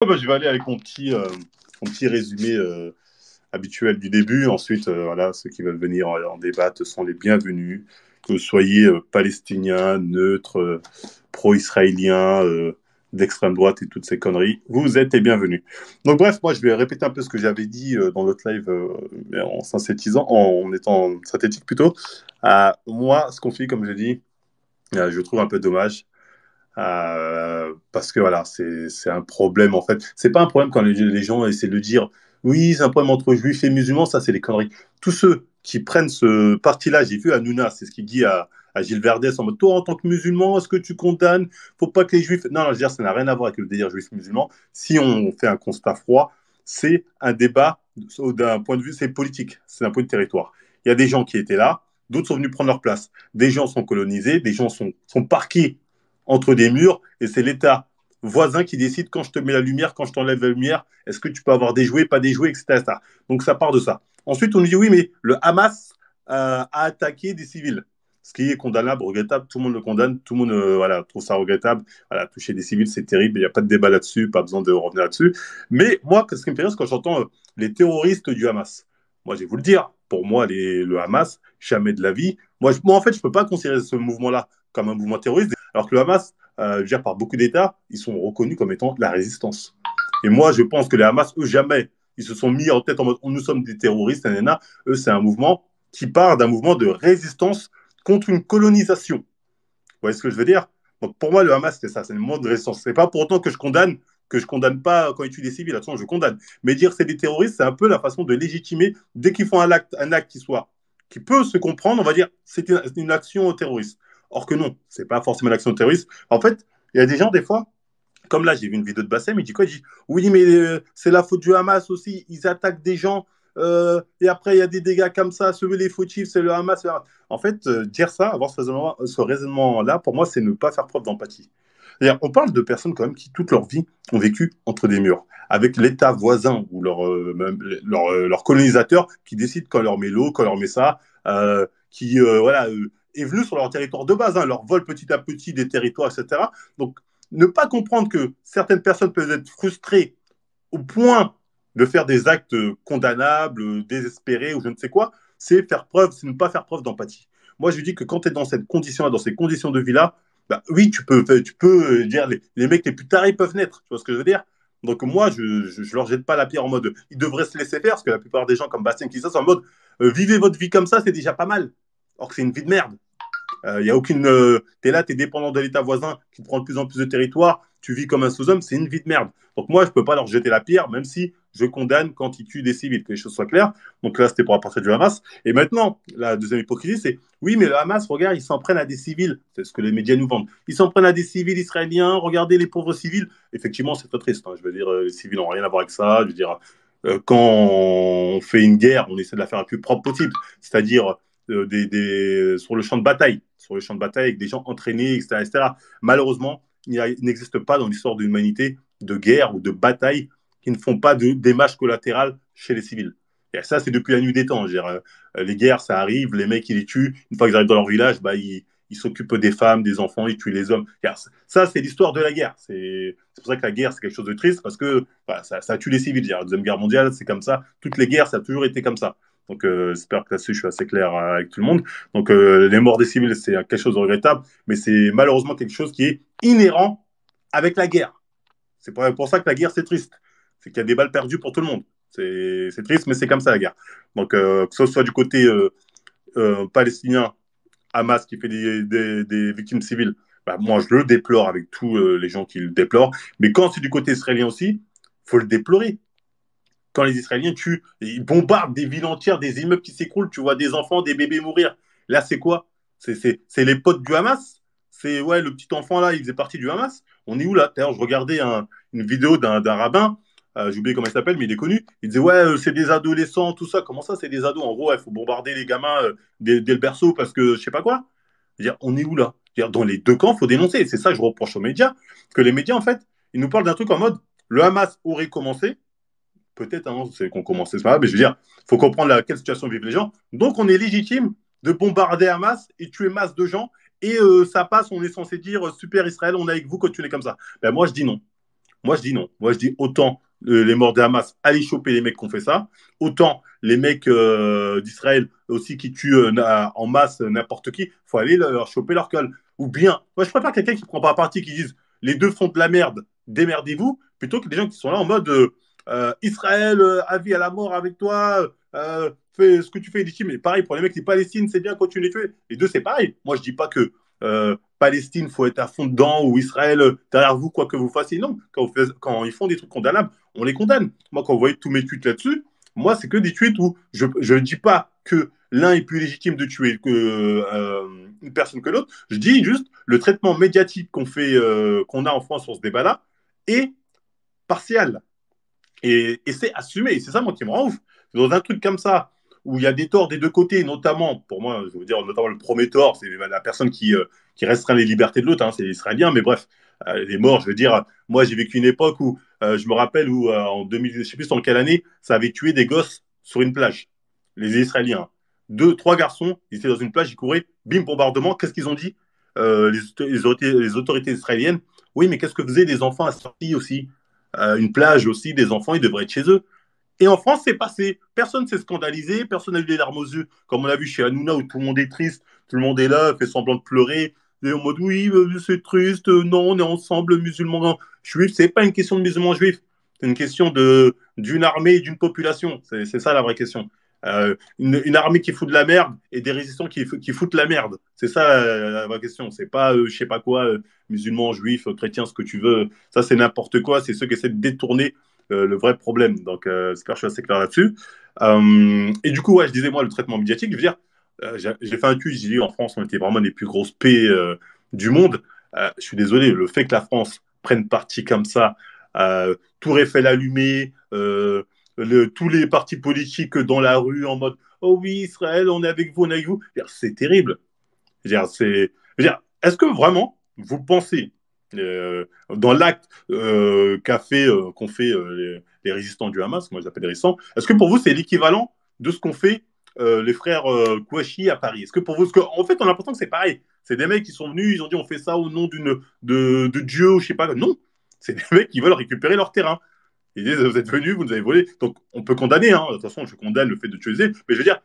Bah, je vais aller avec mon petit résumé habituel du début. Ensuite, voilà, ceux qui veulent venir en débattre sont les bienvenus. Que vous soyez palestinien, neutre, pro-israélien, d'extrême droite et toutes ces conneries, vous êtes les bienvenus. Donc bref, moi je vais répéter un peu ce que j'avais dit dans l'autre live mais en synthétisant, en étant synthétique plutôt. Moi, ce qu'on fait, comme je dit, je trouve un peu dommage. Parce que voilà, c'est un problème en fait. C'est pas un problème quand les gens essaient de dire oui, c'est un problème entre juifs et musulmans, ça c'est des conneries. Tous ceux qui prennent ce parti-là, j'ai vu Hanouna, c'est ce qu'il dit à Gilles Verdès en mode toi en tant que musulman, est-ce que tu condamnes? Faut pas que les juifs. Non, non, je veux dire, ça n'a rien à voir avec le délire juif-musulman. Si on fait un constat froid, c'est un débat d'un point de vue, c'est politique, c'est un point de territoire. Il y a des gens qui étaient là, d'autres sont venus prendre leur place. Des gens sont colonisés, des gens sont parqués entre des murs et c'est l'État voisin qui décide quand je te mets la lumière, quand je t'enlève la lumière, est-ce que tu peux avoir des jouets, pas des jouets, etc. Donc ça part de ça. Ensuite, on nous dit oui, mais le Hamas a attaqué des civils. Ce qui est condamnable, regrettable, tout le monde le condamne, tout le monde voilà, trouve ça regrettable. Voilà, toucher des civils, c'est terrible, il n'y a pas de débat là-dessus, pas besoin de revenir là-dessus. Mais moi, ce qui me fait rire, c'est quand j'entends les terroristes du Hamas. Moi, je vais vous le dire, pour moi, le Hamas, jamais de la vie. Moi en fait, je ne peux pas considérer ce mouvement-là comme un mouvement terroriste. Alors que le Hamas, gère par beaucoup d'États, ils sont reconnus comme étant la résistance. Et moi, je pense que les Hamas, eux, jamais, ils se sont mis en tête en mode nous sommes des terroristes, nanana. Eux, c'est un mouvement qui part d'un mouvement de résistance contre une colonisation. Vous voyez ce que je veux dire? Donc pour moi, le Hamas, c'est ça, c'est un mouvement de résistance. C'est pas pour autant que je condamne pas quand ils tuent des civils. Attention, je condamne. Mais dire c'est des terroristes, c'est un peu la façon de légitimer dès qu'ils font un acte qui peut se comprendre, on va dire c'est une action terroriste. Or que non, c'est pas forcément l'action terroriste. En fait, il y a des gens, des fois, comme là, j'ai vu une vidéo de Bassem, il dit quoi? Il dit oui, mais c'est la faute du Hamas aussi. Ils attaquent des gens et après, il y a des dégâts comme ça. Ceux les fautifs, c'est le Hamas. En fait, dire ça, avoir ce raisonnement-là, pour moi, c'est ne pas faire preuve d'empathie. On parle de personnes quand même qui, toute leur vie, ont vécu entre des murs, avec l'État voisin ou leur colonisateur qui décide quand leur met l'eau, quand leur met ça, qui voilà, est venu sur leur territoire de base, hein, leur vole petit à petit des territoires, etc. Donc, ne pas comprendre que certaines personnes peuvent être frustrées au point de faire des actes condamnables, désespérés ou je ne sais quoi, c'est ne pas faire preuve d'empathie. Moi, je dis que quand tu es dans cette condition, dans ces conditions de vie-là, bah, oui, tu peux dire les mecs les plus tarés peuvent naître. Tu vois ce que je veux dire? Donc moi, je leur jette pas la pierre en mode ils devraient se laisser faire parce que la plupart des gens comme Bastien qui sont en mode vivez votre vie comme ça, c'est déjà pas mal. Or que c'est une vie de merde. Y a aucune. T'es là, t'es dépendant de l'État voisin qui te prend de plus en plus de territoire, tu vis comme un sous-homme, c'est une vie de merde. Donc moi, je peux pas leur jeter la pierre, même si je condamne quand ils tuent des civils, que les choses soient claires. Donc là, c'était pour apporter du Hamas. Et maintenant, la deuxième hypocrisie, c'est oui, mais le Hamas, regarde, ils s'en prennent à des civils. C'est ce que les médias nous vendent. Ils s'en prennent à des civils israéliens, regardez les pauvres civils. Effectivement, c'est très triste. Hein. Je veux dire, les civils n'ont rien à voir avec ça. Je veux dire, quand on fait une guerre, on essaie de la faire le plus propre possible. C'est-à-dire sur le champ de bataille, sur le champ de bataille avec des gens entraînés, etc. etc. Malheureusement, il n'existe pas dans l'histoire de l'humanité de guerre ou de bataille qui ne font pas de dommages collatérales chez les civils. Et ça, c'est depuis la nuit des temps. Je veux dire, les guerres, ça arrive, les mecs, ils les tuent. Une fois qu'ils arrivent dans leur village, bah, ils s'occupent des femmes, des enfants, ils tuent les hommes. Ça, c'est l'histoire de la guerre. C'est pour ça que la guerre, c'est quelque chose de triste, parce que bah, ça tue les civils. La Deuxième Guerre mondiale, c'est comme ça. Toutes les guerres, ça a toujours été comme ça. Donc, j'espère que là-dessus, je suis assez clair avec tout le monde. Donc, les morts des civils, c'est quelque chose de regrettable, mais c'est malheureusement quelque chose qui est inhérent avec la guerre. C'est pour ça que la guerre, c'est triste. C'est qu'il y a des balles perdues pour tout le monde. C'est triste, mais c'est comme ça la guerre. Donc, que ce soit du côté palestinien, Hamas qui fait des victimes civiles, bah, moi, je le déplore avec tous les gens qui le déplorent. Mais quand c'est du côté israélien aussi, il faut le déplorer. Quand les Israéliens tuent, ils bombardent des villes entières, des immeubles qui s'écroulent, tu vois des enfants, des bébés mourir. Là, c'est quoi? C'est les potes du Hamas. C'est ouais, le petit enfant là, il faisait partie du Hamas. On est où là? D'ailleurs, je regardais une vidéo d'un rabbin, j'ai oublié comment il s'appelle, mais il est connu. Il disait ouais, c'est des adolescents, tout ça. Comment ça, c'est des ados? En gros, il faut bombarder les gamins dès le berceau parce que je sais pas quoi. Je veux dire, on est où là? Je veux dire, dans les deux camps, il faut dénoncer. C'est ça que je reproche aux médias. Parce que les médias, en fait, ils nous parlent d'un truc en mode le Hamas aurait commencé, peut-être, hein, c'est qu'on commence, c'est pas mais je veux dire, il faut comprendre quelle situation vivent les gens. Donc, on est légitime de bombarder Hamas et tuer masse de gens. Et ça passe, on est censé dire super Israël, on est avec vous, continuez comme ça. Ben, moi, je dis non. Moi, je dis non. Moi, je dis autant les morts de Hamas, allez choper les mecs qui ont fait ça, autant les mecs d'Israël aussi qui tuent en masse n'importe qui, il faut aller leur choper leur colle. Ou bien, moi, je préfère quelqu'un qui ne prend pas parti, qui dise les deux font de la merde, démerdez-vous, plutôt que des gens qui sont là en mode Israël, à vie à la mort avec toi, fais ce que tu fais légitime. Mais pareil, pour les mecs qui Palestine, c'est bien, continue de les tuer. Les deux, c'est pareil. Moi, je dis pas que Palestine, faut être à fond dedans, ou Israël, derrière vous, quoi que vous fassiez. Non, quand ils font des trucs condamnables, on les condamne. Moi, quand vous voyez tous mes tweets là-dessus, moi, c'est que des tweets où je ne dis pas que l'un est plus légitime de tuer une personne que l'autre. Je dis juste le traitement médiatique qu'on a en France sur ce débat-là est partial. Et c'est assumé. Et c'est ça, moi, qui me rend ouf. Dans un truc comme ça, où il y a des torts des deux côtés, notamment, pour moi, je veux dire, notamment le premier tort, c'est la personne qui restreint les libertés de l'autre, hein, c'est l'Israélien, mais bref, les morts, je veux dire, moi, j'ai vécu une époque où, je me rappelle, où en 2000, je ne sais plus dans quelle année, ça avait tué des gosses sur une plage, les Israéliens. Deux, trois garçons, ils étaient dans une plage, ils couraient, bim, bombardement, qu'est-ce qu'ils ont dit les autorités israéliennes, oui, mais qu'est-ce que faisaient les enfants assortis aussi une plage aussi, des enfants, ils devraient être chez eux. Et en France, c'est passé. Personne s'est scandalisé, personne n'a eu les larmes aux yeux. Comme on l'a vu chez Hanouna, où tout le monde est triste, tout le monde est là, fait semblant de pleurer, et en mode oui, c'est triste, non, on est ensemble, musulmans, juifs. C'est pas une question de musulmans juifs, c'est une question d'une armée et d'une population. C'est ça la vraie question. Une armée qui fout de la merde et des résistants qui foutent la merde. C'est ça la vraie question. C'est pas, je sais pas quoi, musulmans, juifs, chrétiens, ce que tu veux. Ça, c'est n'importe quoi. C'est ceux qui essaient de détourner le vrai problème. Donc, j'espère que je suis assez clair là-dessus. Et du coup, ouais, je disais, moi, le traitement médiatique, je veux dire, j'ai fait un tweet, j'ai dit, en France, on était vraiment les plus grosses paix du monde. Je suis désolé, le fait que la France prenne parti comme ça, Tour Eiffel allumé, tous les partis politiques dans la rue en mode, oh oui, Israël, on est avec vous, on est avec vous. C'est terrible. Est-ce que vraiment vous pensez dans l'acte qu'ont fait les résistants du Hamas, moi j'appelle les résistants, est-ce que pour vous c'est l'équivalent de ce qu'ont fait les frères Kouachi à Paris? Est-ce que pour vous, en fait on a l'impression que c'est pareil, c'est des mecs qui sont venus, ils ont dit on fait ça au nom de Dieu ou je sais pas, non, c'est des mecs qui veulent récupérer leur terrain. Ils disent, vous êtes venus, vous nous avez volé. Donc, on peut condamner, hein. De toute façon, je condamne le fait de tuer, mais je veux dire,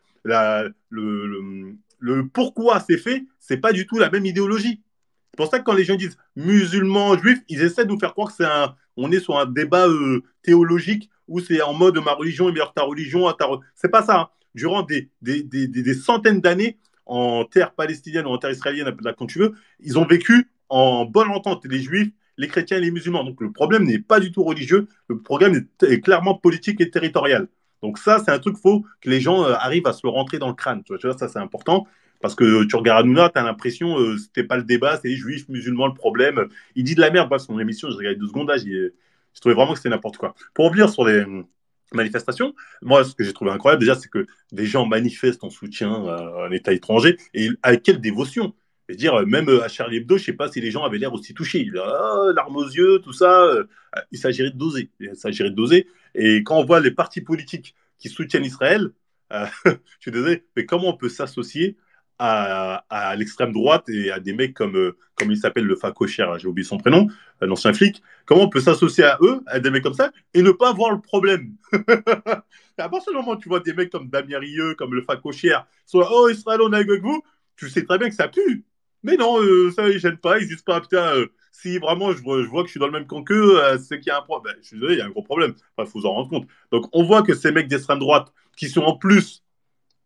le pourquoi c'est fait, c'est pas du tout la même idéologie. C'est pour ça que quand les gens disent musulmans, juifs, ils essaient de nous faire croire que on est sur un débat théologique où c'est en mode ma religion est meilleure que ta religion. C'est pas ça. Hein. Durant des centaines d'années, en terre palestinienne ou en terre israélienne, appelle-la quand tu veux, ils ont vécu en bonne entente, les juifs, les chrétiens et les musulmans. Donc le problème n'est pas du tout religieux, le problème est clairement politique et territorial. Donc ça, c'est un truc faux que les gens arrivent à se le rentrer dans le crâne. Tu vois ça, c'est important. Parce que tu regardes Hanouna, tu as l'impression c'était pas le débat, c'est les juifs, musulmans le problème. Il dit de la merde, bah, son émission, je regardé 2 secondes là, j'ai trouvé vraiment que c'était n'importe quoi. Pour revenir sur les manifestations, moi, ce que j'ai trouvé incroyable déjà, c'est que des gens manifestent en soutien à un État étranger, et avec quelle dévotion. Je veux dire, même à Charlie Hebdo, je sais pas si les gens avaient l'air aussi touchés. Larmes aux yeux, tout ça. Il s'agirait de doser. Il s'agirait de doser. Et quand on voit les partis politiques qui soutiennent Israël, je suis désolé, mais comment on peut s'associer à l'extrême droite et à des mecs comme il s'appelle le facocher, j'ai oublié son prénom, l'ancien flic, comment on peut s'associer à eux, à des mecs comme ça, et ne pas voir le problème? À partir du moment où tu vois des mecs comme Damien Rieu, comme le facocher, soit oh Israël, on est avec vous, tu sais très bien que ça pue. Mais non, ça, ils gênent pas, ils disent pas, putain, si vraiment je vois que je suis dans le même camp qu'eux, c'est qu'il y a un problème. Ben, je suis désolé, il y a un gros problème. Il faut vous en rendre compte. Donc, on voit que ces mecs d'extrême droite, qui sont en plus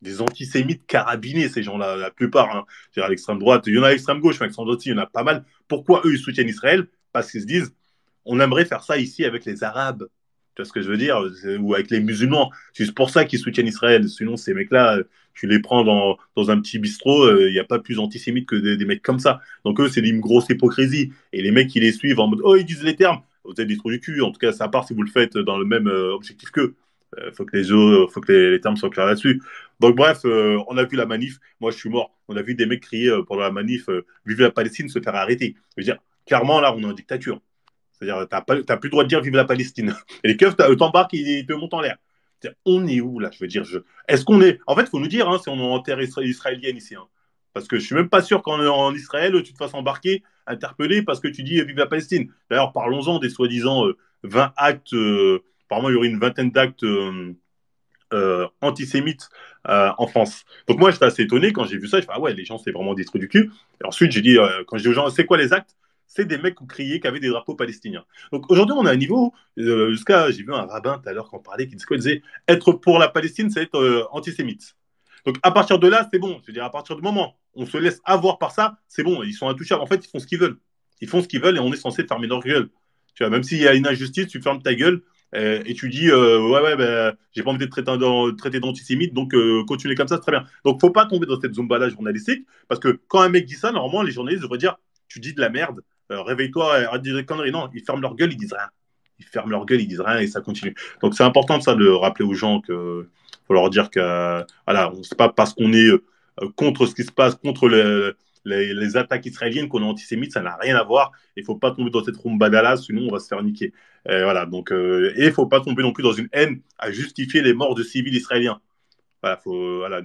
des antisémites carabinés, ces gens-là, la plupart. Hein. À l'extrême droite, il y en a à l'extrême gauche, mais à l'extrême droite aussi, il y en a pas mal. Pourquoi eux, ils soutiennent Israël? Parce qu'ils se disent, on aimerait faire ça ici avec les Arabes. Tu vois ce que je veux dire? Ou avec les musulmans. C'est pour ça qu'ils soutiennent Israël. Sinon, ces mecs-là, tu les prends dans un petit bistrot, il n'y a pas plus antisémites que des mecs comme ça. Donc eux, c'est une grosse hypocrisie. Et les mecs qui les suivent en mode, oh, ils disent les termes. Vous êtes des trous du cul. En tout cas, ça part si vous le faites dans le même objectif qu'eux. Faut que les termes soient clairs là-dessus. Donc bref, on a vu la manif. Moi, je suis mort. On a vu des mecs crier pendant la manif Vive la Palestine se faire arrêter. Je veux dire, clairement, là, on est en dictature. C'est-à-dire, t'as plus le droit de dire Vive la Palestine. Et les keufs, t'embarques, ils te montent en l'air. On est où là? Je veux dire, est-ce qu'on est. En fait, il faut nous dire hein, si on est en terre israélienne ici. Hein. Parce que je suis même pas sûr qu'en en Israël, tu te fasses embarquer, interpeller parce que tu dis Vive la Palestine. D'ailleurs, parlons-en des soi-disant 20 actes, apparemment il y aurait une vingtaine d'actes antisémites en France. Donc moi, j'étais assez étonné quand j'ai vu ça. Je fais, ah ouais, les gens, c'est vraiment des trucs du cul. Et ensuite, j'ai dit, quand je dis aux gens, c'est quoi les actes? C'est des mecs qui ont crié qu'il y avait des drapeaux palestiniens. Donc aujourd'hui, on a un niveau, jusqu'à, j'ai vu un rabbin tout à l'heure qui en parlait, qui disait, quoi, il disait, être pour la Palestine, c'est être antisémite. Donc à partir de là, c'est bon. Je veux dire, à partir du moment où on se laisse avoir par ça, c'est bon, ils sont intouchables. En fait, ils font ce qu'ils veulent. Ils font ce qu'ils veulent et on est censé fermer leur gueule. Tu vois, même s'il y a une injustice, tu fermes ta gueule et tu dis ouais ouais ben, j'ai pas envie d'être traité d'antisémite donc continuez comme ça c'est très bien. Donc faut pas tomber dans cette zumba là journalistique parce que quand un mec dit ça normalement les journalistes devraient dire tu dis de la merde, réveille-toi, arrête de dire des conneries. Non, ils ferment leur gueule, ils disent rien. Ils ferment leur gueule, ils disent rien et ça continue. Donc c'est important de ça de rappeler aux gens que faut leur dire que voilà, on sait pas parce qu'on est contre ce qui se passe, contre les attaques israéliennes qu'on est antisémite, ça n'a rien à voir. Il faut pas tomber dans cette rumbadala, sinon on va se faire niquer. Voilà, donc, et il ne faut pas tomber non plus dans une haine à justifier les morts de civils israéliens. Voilà,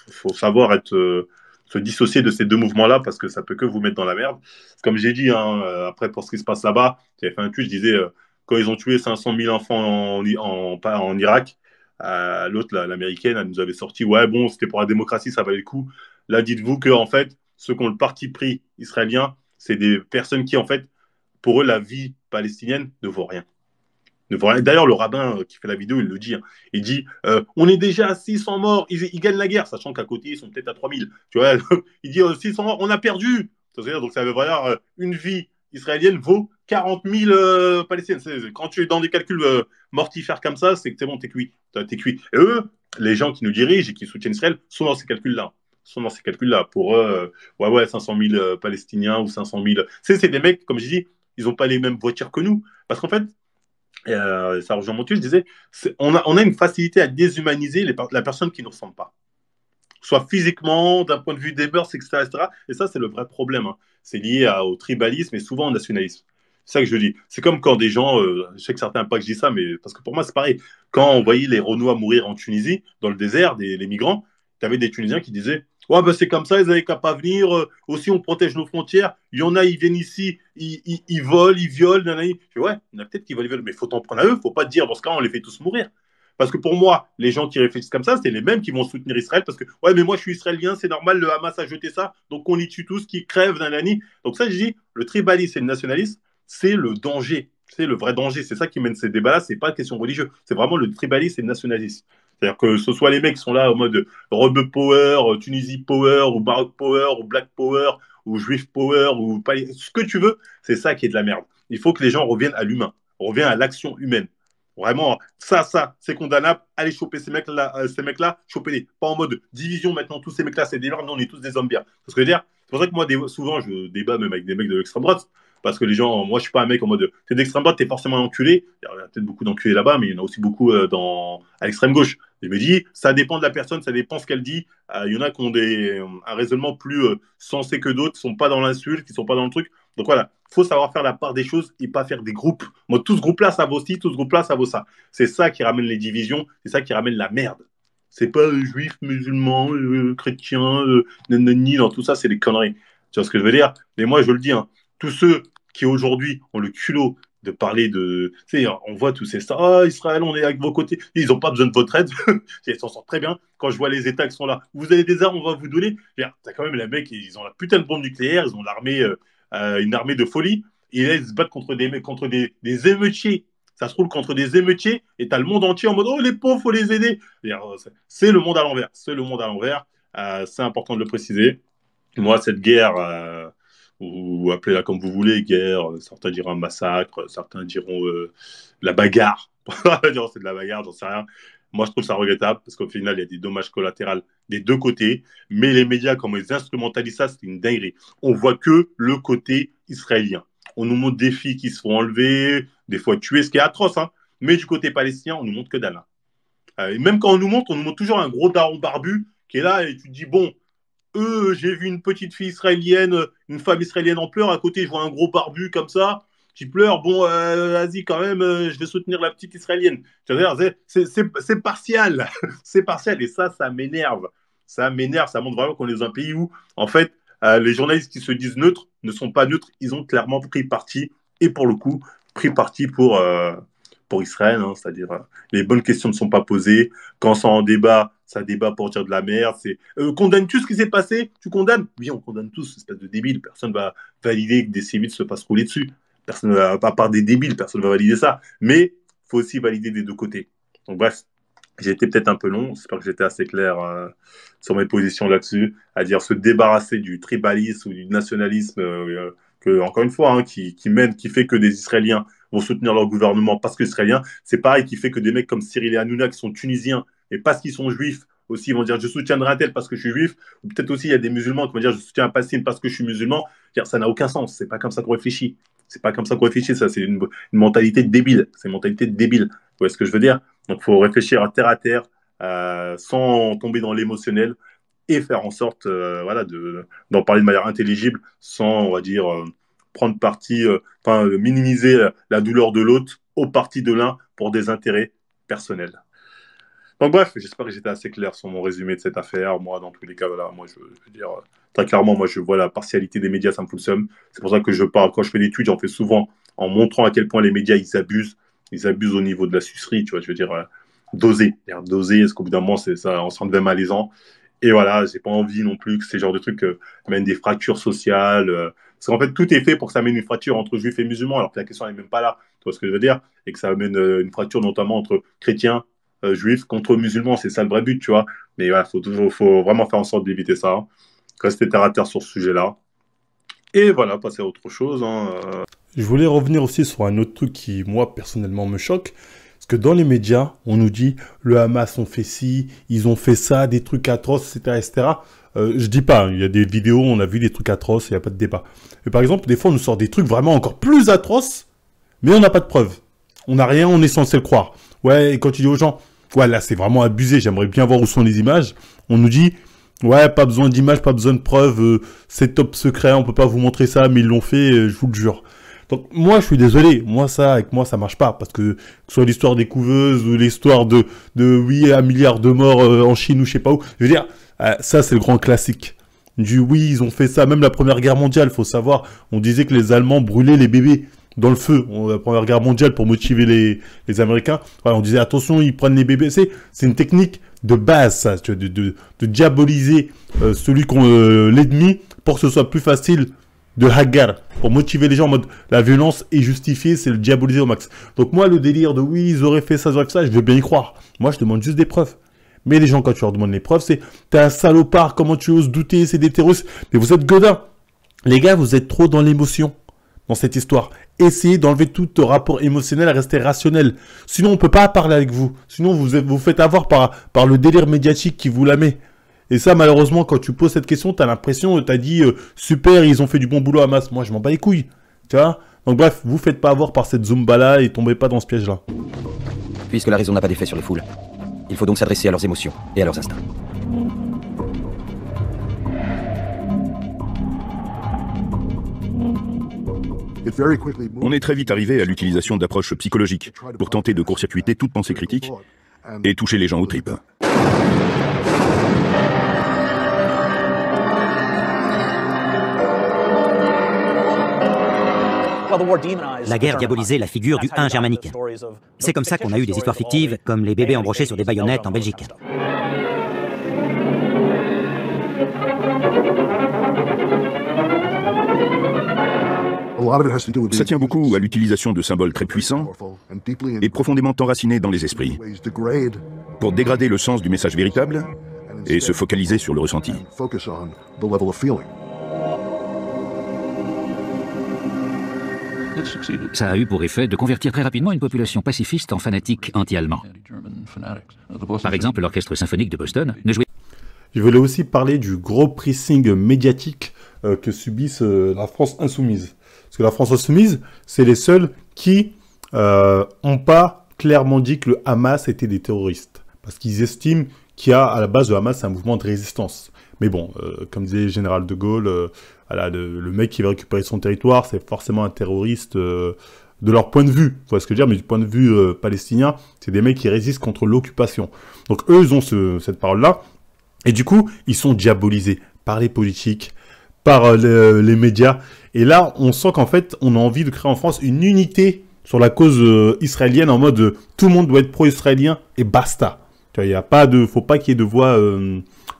faut savoir se dissocier de ces deux mouvements-là parce que ça peut que vous mettre dans la merde. Comme j'ai dit, hein, après, pour ce qui se passe là-bas, j'avais fait un tweet, je disais, quand ils ont tué 500 000 enfants en Irak, l'autre, l'américaine, elle nous avait sorti, ouais, bon, c'était pour la démocratie, ça valait le coup. Là, dites-vous que, en fait, ceux qui ont le parti pris israélien, c'est des personnes qui, en fait, pour eux, la vie palestinienne ne vaut rien. D'ailleurs, le rabbin qui fait la vidéo, il le dit. Hein. Il dit on est déjà à 600 morts, ils gagnent la guerre, sachant qu'à côté, ils sont peut-être à 3000. Tu vois, il dit 600 morts, on a perdu. Donc, ça veut dire une vie israélienne vaut 40 000 palestiniennes. Quand tu es dans des calculs mortifères comme ça, c'est que c'est bon, t'es cuit. T'es cuit. Et eux, les gens qui nous dirigent et qui soutiennent Israël, sont dans ces calculs-là. Sont dans ces calculs-là. Pour eux, ouais, ouais, 500 000 Palestiniens ou 500 000. C'est des mecs, comme je dis, ils n'ont pas les mêmes voitures que nous. Parce qu'en fait, ça rejoint mon truc, je disais, on a une facilité à déshumaniser la personne qui ne nous ressemble pas. Soit physiquement, d'un point de vue des mœurs, etc. etc. Et ça, c'est le vrai problème. Hein. C'est lié au tribalisme et souvent au nationalisme. C'est ça que je dis. C'est comme quand des gens, je sais que certains n'aiment pas que je dise ça, mais parce que pour moi, c'est pareil. Quand on voyait les Renois mourir en Tunisie, dans le désert, les migrants, tu avais des Tunisiens qui disaient ouais, ben c'est comme ça, ils n'avaient qu'à pas venir. Aussi, on protège nos frontières. Il y en a, ils viennent ici, ils volent, ils violent. Nanani. Je dis, ouais, il y en a peut-être qui volent, ils violent, mais il faut t'en prendre à eux. Il ne faut pas te dire, dans ce cas, on les fait tous mourir. Parce que pour moi, les gens qui réfléchissent comme ça, c'est les mêmes qui vont soutenir Israël parce que, ouais, mais moi je suis israélien, c'est normal, le Hamas a jeté ça, donc on y tue tous, qui crèvent, nanani. Donc ça, je dis, le tribalisme et le nationalisme, c'est le danger. C'est le vrai danger. C'est ça qui mène ces débats-là. C'est pas question religieuse. C'est vraiment le tribalisme et le nationalisme. C'est-à-dire que ce soit les mecs qui sont là en mode Rebeu Power, Tunisie Power, ou Baroque Power, ou Black Power, ou Juif Power, ou ce que tu veux, c'est ça qui est de la merde. Il faut que les gens reviennent à l'humain, reviennent à l'action humaine. Vraiment, ça, c'est condamnable. Allez choper ces mecs-là, chopez-les. Pas en mode division maintenant, tous ces mecs-là, c'est des leurs, nous on est tous des hommes bien. C'est ce que je veux dire. C'est pour ça que moi, souvent, je débat même avec des mecs de l'extrême droite. Parce que les gens, moi, je suis pas un mec en mode t'es d'extrême droite, t'es forcément un enculé. Il y a peut-être beaucoup d'enculés là-bas, mais il y en a aussi beaucoup à l'extrême gauche. Je me dis, ça dépend de la personne, ça dépend ce qu'elle dit. Il y en a qui ont un raisonnement plus sensé que d'autres, qui sont pas dans l'insulte, qui sont pas dans le truc. Donc voilà, il faut savoir faire la part des choses et pas faire des groupes. Moi, tout ce groupe-là, ça vaut ci, tout ce groupe-là, ça vaut ça. C'est ça qui ramène les divisions, c'est ça qui ramène la merde. C'est pas juif, musulman, chrétien, nanani, dans tout ça, c'est des conneries. Tu vois ce que je veux dire? Et moi, je le dis, hein, tous ceux qui aujourd'hui ont le culot de parler de. Tu sais, on voit tous ces stars. Ah, Israël, on est avec vos côtés. Ils n'ont pas besoin de votre aide. Ils s'en sortent très bien. Quand je vois les États qui sont là, vous avez des armes, on va vous donner. T'as quand même les mecs, ils ont la putain de bombe nucléaire, ils ont l'armée, une armée de folie. Et là, ils se battent contre des émeutiers. Ça se roule contre des émeutiers et t'as le monde entier en mode oh les pauvres, faut les aider. C'est le monde à l'envers. C'est le monde à l'envers. C'est important de le préciser. Moi, cette guerre, ou appelez-la comme vous voulez, guerre, certains diront massacre, certains diront la bagarre. C'est de la bagarre, j'en sais rien. Moi, je trouve ça regrettable parce qu'au final, il y a des dommages collatéraux des deux côtés. Mais les médias, comme ils instrumentalisent ça, c'est une dinguerie. On voit que le côté israélien. On nous montre des filles qui se font enlever, des fois tuées, ce qui est atroce. Hein. Mais du côté palestinien, on nous montre que dalle. Hein. Et même quand on nous montre toujours un gros daron barbu qui est là et tu te dis, bon, j'ai vu une petite fille israélienne, une femme israélienne en pleurs. À côté, je vois un gros barbu comme ça qui pleure. Bon, vas-y, quand même, je vais soutenir la petite israélienne. C'est partial. C'est partial. Et ça m'énerve. Ça m'énerve. Ça montre vraiment qu'on est dans un pays où, en fait, les journalistes qui se disent neutres ne sont pas neutres. Ils ont clairement pris parti. Et pour le coup, pris parti pour Israël, hein, c'est-à-dire les bonnes questions ne sont pas posées. Quand c'est en débat, ça débat pour dire de la merde. Condamnes-tu ce qui s'est passé? Tu condamnes? Oui, on condamne tous, espèce de débile. Personne ne va valider que des civils se fassent rouler dessus. Personne, à part des débiles, personne ne va valider ça. Mais il faut aussi valider des deux côtés. Donc bref, j'ai été peut-être un peu long. J'espère que j'étais assez clair sur mes positions là-dessus, à dire se débarrasser du tribalisme ou du nationalisme encore une fois, hein, qui fait que des Israéliens vont soutenir leur gouvernement parce que israéliens. C'est pareil qui fait que des mecs comme Cyril et Hanouna qui sont tunisiens et parce qu'ils sont juifs aussi ils vont dire je soutiendrai un tel parce que je suis juif, ou peut-être aussi il y a des musulmans qui vont dire je soutiens un Passine parce que je suis musulman. Ça n'a aucun sens, c'est pas comme ça qu'on réfléchit. C'est pas comme ça qu'on réfléchit, ça c'est une mentalité débile. C'est une mentalité débile. Vous voyez ce que je veux dire? Donc il faut réfléchir à terre, sans tomber dans l'émotionnel et faire en sorte voilà, d'en parler de manière intelligible sans, on va dire, prendre parti, minimiser la douleur de l'autre au parti de l'un pour des intérêts personnels. Donc bref, j'espère que j'étais assez clair sur mon résumé de cette affaire. Moi, dans tous les cas, voilà, moi, je veux dire, très clairement, moi, je vois la partialité des médias, ça me fout le seum. C'est pour ça que je parle, quand je fais des tweets, j'en fais souvent en montrant à quel point les médias, ils abusent. Ils abusent au niveau de la sucerie, tu vois, je veux dire, doser. Doser, est-ce qu'au bout d'un moment, ça, on s'en devient malaisant. Et voilà, j'ai pas envie non plus que ces genres de trucs mènent des fractures sociales. Parce qu'en fait, tout est fait pour que ça mène une fracture entre juifs et musulmans, alors que la question n'est même pas là. Tu vois ce que je veux dire? Et que ça amène une fracture notamment entre chrétiens, juifs contre musulmans. C'est ça le vrai but, tu vois. Mais voilà, faut vraiment faire en sorte d'éviter ça. Hein. Rester terre à terre sur ce sujet-là. Et voilà, passer à autre chose. Hein. Je voulais revenir aussi sur un autre truc qui, moi, personnellement, me choque. Parce que dans les médias, on nous dit, le Hamas ont fait ci, ils ont fait ça, des trucs atroces, etc., etc. Je dis pas, il y a des vidéos, on a vu des trucs atroces, il n'y a pas de débat. Mais par exemple, des fois, on nous sort des trucs vraiment encore plus atroces, mais on n'a pas de preuves. On n'a rien, on est censé le croire. Ouais, et quand tu dis aux gens, ouais, là, c'est vraiment abusé, j'aimerais bien voir où sont les images, on nous dit, ouais, pas besoin d'images, pas besoin de preuves, c'est top secret, on peut pas vous montrer ça, mais ils l'ont fait, je vous le jure. Donc, moi, je suis désolé. Moi, avec moi, ça marche pas. Parce que ce soit l'histoire des couveuses ou l'histoire de oui, 1 milliard de morts en Chine ou je sais pas où. Je veux dire, ça, c'est le grand classique. Du oui, ils ont fait ça. Même la Première Guerre mondiale, faut savoir. On disait que les Allemands brûlaient les bébés dans le feu. La Première Guerre mondiale pour motiver les Américains. Ouais, on disait, attention, ils prennent les bébés. C'est une technique de base, ça. Tu vois, de diaboliser l'ennemi pour que ce soit plus facile de Hagar, pour motiver les gens en mode la violence est justifiée, c'est le diaboliser au max. Donc moi, le délire de oui, ils auraient fait ça, je veux bien y croire. Moi, je demande juste des preuves. Mais les gens, quand tu leur demandes les preuves, c'est t'es un salopard, comment tu oses douter, c'est des terroristes. Mais vous êtes godins. Les gars, vous êtes trop dans l'émotion dans cette histoire. Essayez d'enlever tout rapport émotionnel à rester rationnel. Sinon, on peut pas parler avec vous. Sinon, vous faites avoir par le délire médiatique qui vous la met. Et ça, malheureusement, quand tu poses cette question, tu as l'impression, tu as dit super, ils ont fait du bon boulot à Hamas. Moi, je m'en bats les couilles. Tu vois? Donc, bref, vous faites pas avoir par cette Zumba-là et tombez pas dans ce piège-là. Puisque la raison n'a pas d'effet sur les foules, il faut donc s'adresser à leurs émotions et à leurs instincts. On est très vite arrivé à l'utilisation d'approches psychologiques pour tenter de court-circuiter toute pensée critique et toucher les gens aux tripes. La guerre diabolisait la figure du 1 germanique. C'est comme ça qu'on a eu des histoires fictives, comme les bébés embrochés sur des baïonnettes en Belgique. Ça tient beaucoup à l'utilisation de symboles très puissants et profondément enracinés dans les esprits, pour dégrader le sens du message véritable et se focaliser sur le ressenti. Ça a eu pour effet de convertir très rapidement une population pacifiste en fanatiques anti-allemands. Par exemple, l'orchestre symphonique de Boston ne jouait... Je voulais aussi parler du gros pressing médiatique que subissent la France insoumise. Parce que la France insoumise, c'est les seuls qui n'ont pas clairement dit que le Hamas était des terroristes. Parce qu'ils estiment qu'il y a, à la base, le Hamas, c'est un mouvement de résistance. Mais bon, comme disait le général de Gaulle, voilà, le mec qui va récupérer son territoire, c'est forcément un terroriste de leur point de vue. Vous voyez ce que je veux dire? Mais du point de vue palestinien, c'est des mecs qui résistent contre l'occupation. Donc eux, ils ont cette parole-là. Et du coup, ils sont diabolisés par les politiques, par les médias. Et là, on sent qu'en fait, on a envie de créer en France une unité sur la cause israélienne en mode tout le monde doit être pro-israélien et basta. Tu vois, il y a pas de, faut pas qu'il y ait de voix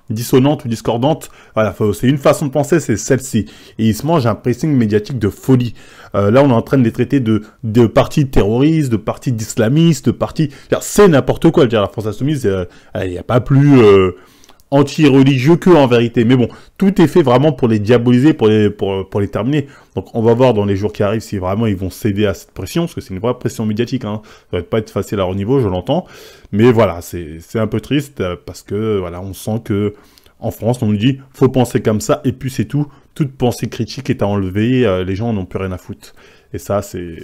dissonantes ou discordantes. Voilà, c'est une façon de penser, c'est celle-ci. Et ils se mangent un pressing médiatique de folie. Là, on est en train de les traiter de partis terroristes, de partis d'islamistes, de partis... C'est n'importe quoi. La France Insoumise, il n'y a pas plus anti-religieux que en vérité. Mais bon, tout est fait vraiment pour les diaboliser, pour les terminer. Donc, on va voir dans les jours qui arrivent si vraiment ils vont céder à cette pression, parce que c'est une vraie pression médiatique. Hein. Ça va pas être facile à leur niveau, je l'entends. Mais voilà, c'est un peu triste parce que voilà, on sent que en France, on nous dit faut penser comme ça et puis c'est tout. Toute pensée critique est à enlever. Les gens n'ont plus rien à foutre. Et ça, c'est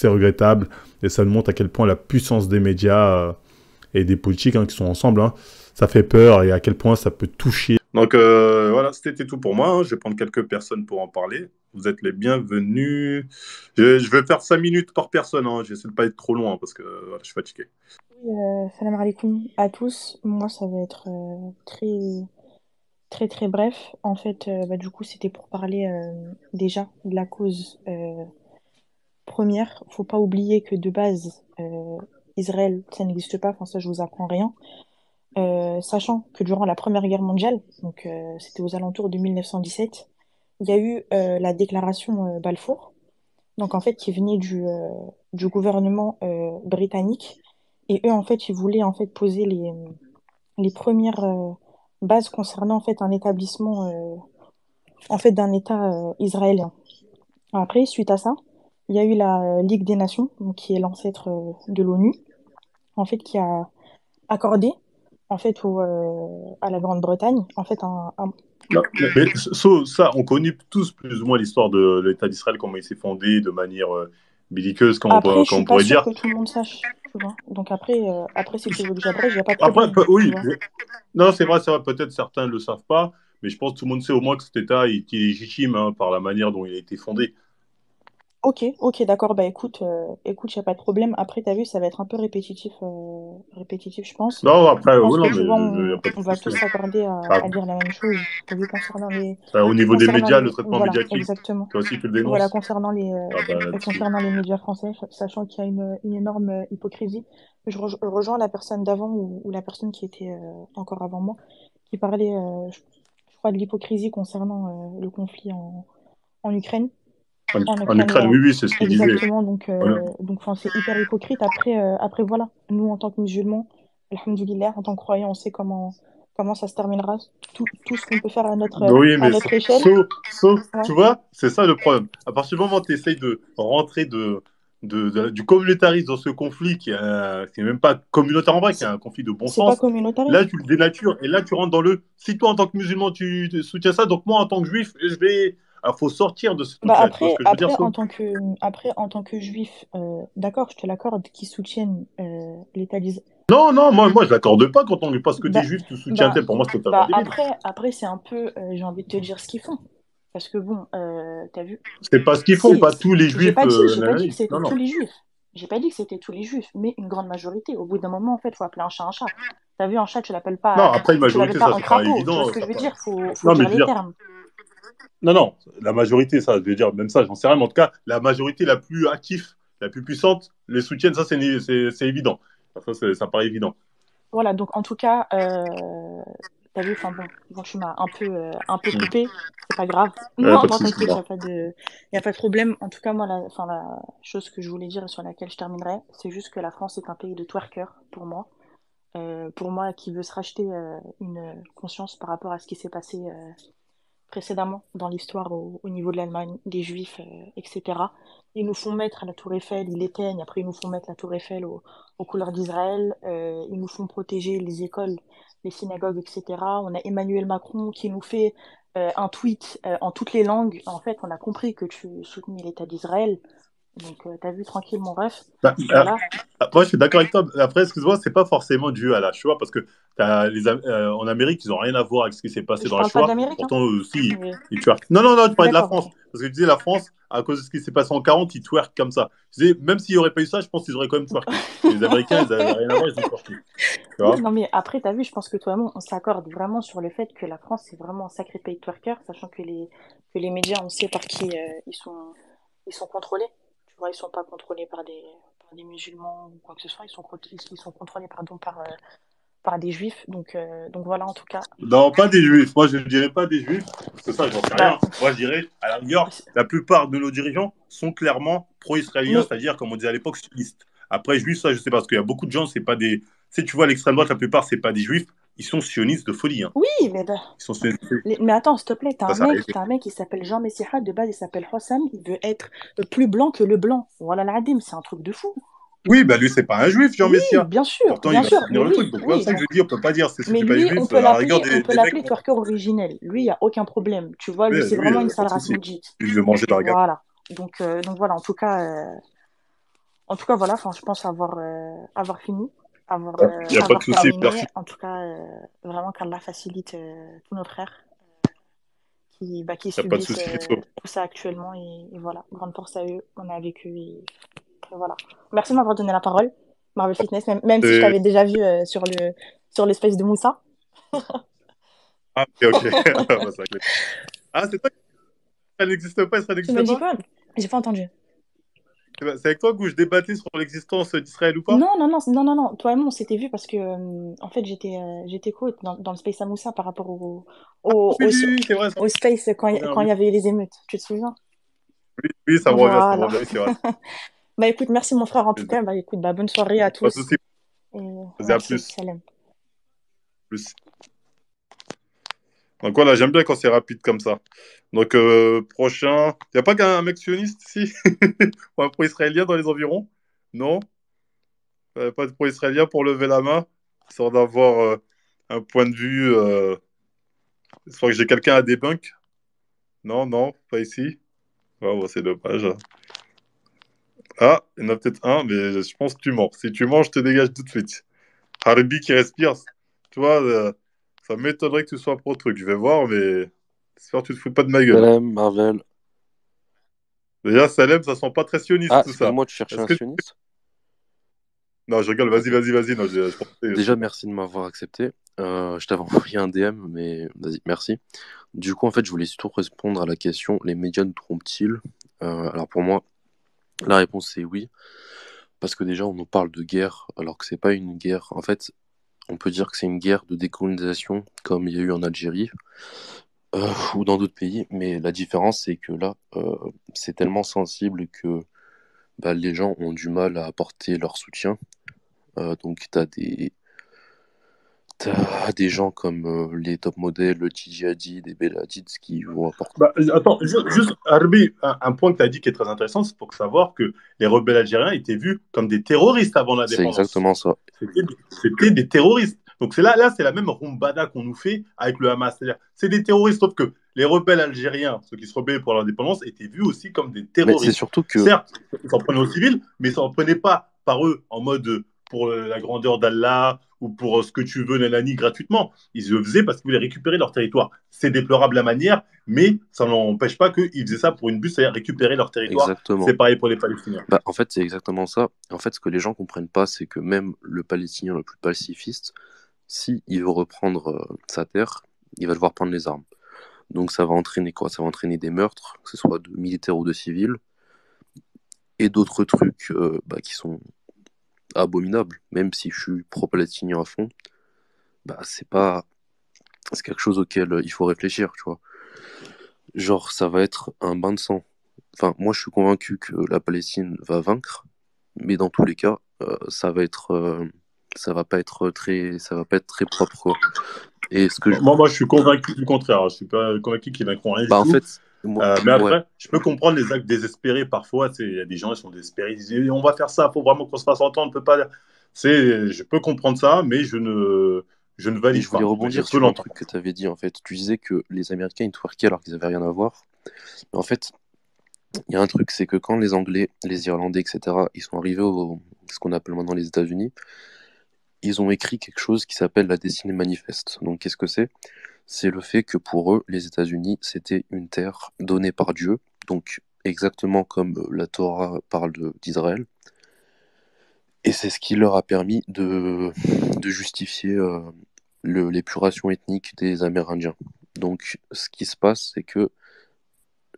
regrettable. Et ça nous montre à quel point la puissance des médias et des politiques qui sont ensemble, ça fait peur et à quel point ça peut toucher. Donc voilà, c'était tout pour moi. Hein. Je vais prendre quelques personnes pour en parler. Vous êtes les bienvenus. Je vais faire 5 minutes par personne. Hein. J'essaie de pas être trop loin parce que voilà, je suis fatigué. Salam alaikum à tous. Moi, ça va être très bref. En fait, du coup, c'était pour parler déjà de la cause première. Faut pas oublier que de base, Israël, ça n'existe pas. Enfin, ça, je vous apprends rien. Sachant que durant la Première Guerre mondiale, donc c'était aux alentours de 1917, il y a eu la déclaration Balfour, donc en fait qui venait du gouvernement britannique, et eux en fait ils voulaient en fait poser les premières bases concernant en fait un établissement en fait d'un État israélien. Après, suite à ça, il y a eu la Ligue des Nations, donc, qui est l'ancêtre de l'ONU, en fait qui a accordé en fait à la Grande-Bretagne en fait Non, mais ça, on connaît tous plus ou moins l'histoire de l'État d'Israël, comment il s'est fondé de manière belliqueuse, comme Après, je comme suis on pas pourrait sûre dire. que tout le monde sache, tu vois. Donc après si tu veux que j'abrège, il n'y a pas de Après, problème, tu oui, vois. non, c'est vrai, peut-être certains ne le savent pas, mais je pense que tout le monde sait au moins que cet État il était légitime par la manière dont il a été fondé. Ok, d'accord, bah écoute, il n'y a pas de problème. Après, t'as vu, ça va être un peu répétitif, je pense. Non, après, Je pense oui, que non, tu mais vois, il n'y a pas de on va souci. tous s'accorder Ah, à dire la même chose. T'as vu, au niveau des concernant médias, les, le traitement voilà, médiatique, exactement. toi aussi tu le Voilà, dénonces. Ah bah, là-dessus. concernant les médias français, sachant qu'il y a une énorme hypocrisie. Je rejoins la personne d'avant ou la personne qui était encore avant moi, qui parlait, je crois, de l'hypocrisie concernant le conflit en Ukraine. En En Ukraine, Ukraine, voilà. oui, oui, c'est ce qu'il disait. Exactement, Voilà. enfin, c'est hyper hypocrite. Après, voilà, nous, en tant que musulmans, alhamdoulilah, en tant que croyants, on sait comment ça se terminera. Tout ce qu'on peut faire Oui, à mais notre échelle. Ouais. tu vois, c'est ça le problème. À partir du moment où tu essayes de rentrer du communautarisme dans ce conflit qui est même pas communautaire en vrai, qui est un conflit de bon C'est pas sens, là communautariste. tu le dénatures et là tu rentres dans le. Si toi en tant que musulman tu soutiens ça, donc moi en tant que juif, je vais. Alors faut sortir de ce Bah truc-là. Tu vois ce que je veux dire, So? après, en tant que juif, d'accord, je te l'accorde, qui soutiennent l'État d'Israël. Non, non, moi je l'accorde pas quand on est parce que tu es Bah, juif, tu soutiens bah, tel. Pour moi, c'est totalement débile. après c'est un peu, j'ai envie de te dire ce qu'ils font. Parce que bon, t'as vu. C'est pas ce qu'ils font, Si, pas tous les juifs. j'ai pas dit que Non, c'était non. tous les juifs. J'ai pas dit que c'était tous les juifs, mais une grande majorité. Au bout d'un moment, en fait, faut appeler un chat un chat. T'as vu, un chat, Non, après une tu l'appelles majorité, pas ça un c'est pas crapaud. Tu vois évident. ce que je veux dire? Faut Non, mais dire je veux les dire, termes. non, non, la majorité, ça, je veux dire, même ça, j'en sais rien, mais en tout cas, la majorité la plus active, la plus puissante, les soutiennent, ça, c'est évident. Ça paraît évident. Voilà, donc en tout cas, t'as vu, enfin bon, tu m'as un peu coupé, c'est pas grave. Pas Non, de non, soucis. t'inquiète, y a pas de problème. En tout cas, moi, la chose que je voulais dire et sur laquelle je terminerai, c'est juste que la France est un pays de twerkers, pour moi. Pour moi, qui veut se racheter une conscience par rapport à ce qui s'est passé précédemment dans l'histoire au niveau de l'Allemagne, des Juifs, etc. Ils nous font mettre à la Tour Eiffel, ils l'éteignent, après ils nous font mettre la Tour Eiffel aux couleurs d'Israël, ils nous font protéger les écoles, les synagogues, etc. On a Emmanuel Macron qui nous fait un tweet en toutes les langues. En fait, on a compris que tu soutenais l'État d'Israël. Donc, t'as vu tranquille, mon ref. Bah, Voilà. moi, je suis d'accord avec toi. Après, excuse-moi, c'est pas forcément dû à la Shoah, parce que en Amérique, ils n'ont rien à voir avec ce qui s'est passé Je dans la parle pas de Shoah. l'Amérique, hein. Pourtant, eux aussi, Mais... ils twerkent. Non, non, non, tu parlais de la D'accord, France. ok. Parce que tu disais, la France, à cause de ce qui s'est passé en 40, ils twerkent comme ça. Je disais, même s'il n'y aurait pas eu ça, je pense qu'ils auraient quand même twerké. Et les Américains, ils n'avaient rien à voir, ils ont twerké. Tu Oui, vois? non, mais après, t'as vu, je pense que toi et moi, on s'accorde vraiment sur le fait que la France, c'est vraiment un sacré pays de twerkers, sachant que les médias, on sait par qui ils sont contrôlés, tu vois, ils sont pas contrôlés par des musulmans ou quoi que ce soit, ils sont contrôlés, pardon, par des juifs. Donc voilà, en tout cas. Non, pas des juifs. Moi, je ne dirais pas des juifs, parce que ça, j'en sais Bah, rien. Moi, je dirais, à la rigueur, la plupart de nos dirigeants sont clairement pro-israéliens, mais c'est-à-dire, comme on disait à l'époque, sionistes. Après, juifs, ça, je sais pas, parce qu'il y a beaucoup de gens, c'est pas des. Tu sais, tu vois, l'extrême droite, la plupart, c'est pas des juifs, ils sont sionistes de folie. Hein. oui, mais bah, Ils sont sionistes. mais attends, s'il te plaît, Ça arrive. t'as un mec qui s'appelle Jean Messiha, de base il s'appelle Hossam, il veut être plus blanc que le blanc. Voilà l'Adim, c'est un truc de fou. Oui, bah lui, c'est pas un juif, Jean Oui, Messia. Pourtant, il bien va sûr, soutenir mais le oui, truc. Donc, c'est pour oui. ça que je dis, on peut pas dire, Mais c'est pas les lui, juifs, à la rigueur, on peut des mecs. l'appeler twerker originel. Lui, il n'y a aucun problème. Tu vois, lui, Oui, c'est lui, vraiment une pas sale de race souci. maudite. Il veut manger de la regarde. Voilà. Donc voilà, en tout cas, voilà, enfin, je pense avoir fini, Il n'y a pas de avoir souci, terminé. merci. En tout cas, vraiment qu'Allah facilite tous nos frères qui Il n'y a pas de subissent souci. tout ça actuellement. Et voilà, grande force à eux. On est avec eux. Et voilà. Merci de m'avoir donné la parole, Marvel Fitness, même si je Et- t'avais déjà vu sur le space de Moussa. Ah, ok, ok. Bah, ça va. Ah, c'est toi qui elle n'existe pas, ça Tu n'existe me dis pas? quoi? J'ai pas entendu. C'est avec toi que je débattais sur l'existence d'Israël ou pas? Non. Toi et moi, on s'était vu parce que, en fait, j'étais coach dans le Space à Moussa par rapport au, Oui, au, oui, oui, c'est vrai, ça au Space me revient, quand il oui. y avait eu les émeutes. Tu te souviens? Oui, oui, ça me Voilà. revient, oui, c'est vrai. Bah écoute, merci mon frère en tout cas. Bah écoute, bah, bonne soirée à Pas de tous. souci, Et à merci. plus. Salam. Plus. Donc voilà, j'aime bien quand c'est rapide comme ça. Donc prochain, il n'y a pas qu'un mec sioniste ici? Ou un pro-israélien dans les environs? Non? Pas de pro-israélien pour lever la main, sans d'avoir un point de vue. Soit que j'ai quelqu'un à débunk? Non, non, pas ici. Oh, bah, c'est dommage. Ah, il y en a peut-être un, mais je pense que tu mens. Si tu mens, je te dégage tout de suite. Harbi qui respire, tu vois, ça m'étonnerait que tu sois pro-truc. Je vais voir, mais j'espère que tu te fous pas de ma gueule. Salam, Marvel. Déjà, Salem, ça sent pas très sioniste, Ah, tout ça. excuse-moi, tu cherchais Est-ce un que... sioniste? Non, je rigole, Ok. vas-y. Non, je pensais... Déjà, merci de m'avoir accepté. Je t'avais envoyé un DM, mais vas-y, merci. Du coup, en fait, je voulais surtout répondre à la question, les médias nous trompent-ils? Alors pour moi, la réponse c'est oui, parce que déjà, on nous parle de guerre, alors que c'est pas une guerre. En fait, on peut dire que c'est une guerre de décolonisation, comme il y a eu en Algérie, ou dans d'autres pays, mais la différence, c'est que là, c'est tellement sensible que bah, les gens ont du mal à apporter leur soutien. Donc, t'as des gens comme les top modèles, le Gigi Hadid et Bella Hadid qui vont apporter. Bah, attends, juste, Harbi, un point que tu as dit qui est très intéressant, c'est pour savoir que les rebelles algériens étaient vus comme des terroristes avant C'est l'indépendance. exactement ça. C'était des terroristes. Donc c'est là, c'est la même rumbada qu'on nous fait avec le Hamas. C'est-à-dire, c'est des terroristes, sauf que les rebelles algériens, ceux qui se rebellaient pour l'indépendance, étaient vus aussi comme des Mais c'est terroristes. surtout que. Certes, ils s'en prenaient aux civils, mais ils s'en prenaient pas par eux en mode pour la grandeur d'Allah ou pour ce que tu veux, nanani, gratuitement. Ils le faisaient parce qu'ils voulaient récupérer leur territoire. C'est déplorable la manière, mais ça n'empêche pas qu'ils faisaient ça pour une but, c'est-à-dire récupérer leur territoire. Exactement. C'est pareil pour les Palestiniens. Bah, en fait, c'est exactement ça. En fait, ce que les gens comprennent pas, c'est que même le Palestinien le plus pacifiste, si il veut reprendre sa terre, il va devoir prendre les armes. Donc ça va entraîner quoi? Ça va entraîner des meurtres, que ce soit de militaires ou de civils, et d'autres trucs bah, qui sont abominables. Même si je suis pro-palestinien à fond, bah c'est quelque chose auquel il faut réfléchir, tu vois. Genre, ça va être un bain de sang. Enfin, moi, je suis convaincu que la Palestine va vaincre, mais dans tous les cas, ça va pas être très propre, quoi. Et ce que je... Moi, je suis convaincu du contraire. Je suis pas convaincu qu'ils vaincront rien Bah, du en tout. fait, moi, Mais ouais, après, je peux comprendre les actes désespérés parfois. Il y a des gens qui sont désespérés. Ils disent on va faire ça, il faut vraiment qu'on se fasse entendre. On ne peut pas. Je peux comprendre ça, mais je ne et je valide voulais pas. Mais je rebondir peux sur un l'entendre. truc que tu avais dit, en fait. Tu disais que les Américains, ils twerkaient alors qu'ils avaient rien à voir. Mais en fait, il y a un truc, c'est que quand les Anglais, les Irlandais, etc., ils sont arrivés ce qu'on appelle maintenant les États-Unis, ils ont écrit quelque chose qui s'appelle la Destinée Manifeste. Donc, qu'est-ce que c'est? C'est le fait que pour eux, les États-Unis, c'était une terre donnée par Dieu, donc exactement comme la Torah parle d'Israël. Et c'est ce qui leur a permis de justifier l'épuration ethnique des Amérindiens. Donc, ce qui se passe, c'est que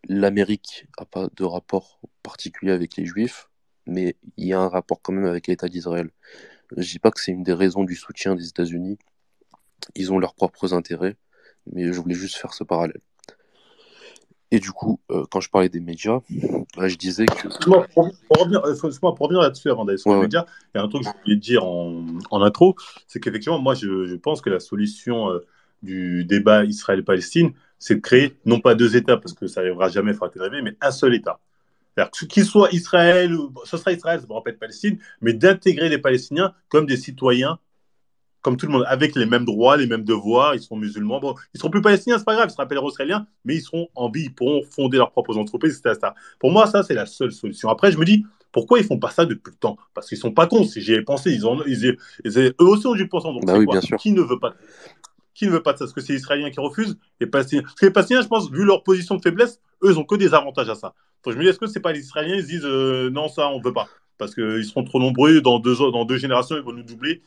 l'Amérique n'a pas de rapport particulier avec les Juifs, mais il y a un rapport quand même avec l'État d'Israël. Je dis pas que c'est une des raisons du soutien des États-Unis. Ils ont leurs propres intérêts, mais je voulais juste faire ce parallèle. Et du coup, quand je parlais des médias, je disais que... Excuse-moi, pour revenir là-dessus avant d'aller sur les médias, il y a un truc que je voulais te dire en intro, c'est qu'effectivement, moi, je pense que la solution du débat Israël-Palestine, c'est de créer, non pas deux États, parce que ça n'arrivera jamais, il faudra rêver, mais un seul État. C'est-à-dire qu'il soit Israël, ou ce sera Israël, ça ne pourra pas être Palestine, mais d'intégrer les Palestiniens comme des citoyens, comme tout le monde, avec les mêmes droits, les mêmes devoirs, ils seront musulmans. Bon, ils seront plus palestiniens, c'est pas grave, ils se rappelleront israéliens, mais ils seront en vie, ils pourront fonder leurs propres entreprises, etc. Pour moi, ça, c'est la seule solution. Après, je me dis, pourquoi ils font pas ça depuis le temps? Parce qu'ils sont pas cons, si j'y ai pensé, eux aussi ont dû penser. Donc, bah oui, bien sûr. Qui ne veut pas de ça? Est-ce que c'est les Israéliens qui refusent? Les Palestiniens. Parce que les Palestiniens, je pense, vu leur position de faiblesse, eux, ils ont que des avantages à ça. Donc, je me dis, est-ce que c'est pas les Israéliens, ils disent, non, ça, on veut pas. Parce qu'ils seront trop nombreux, dans deux générations, ils vont nous doubler.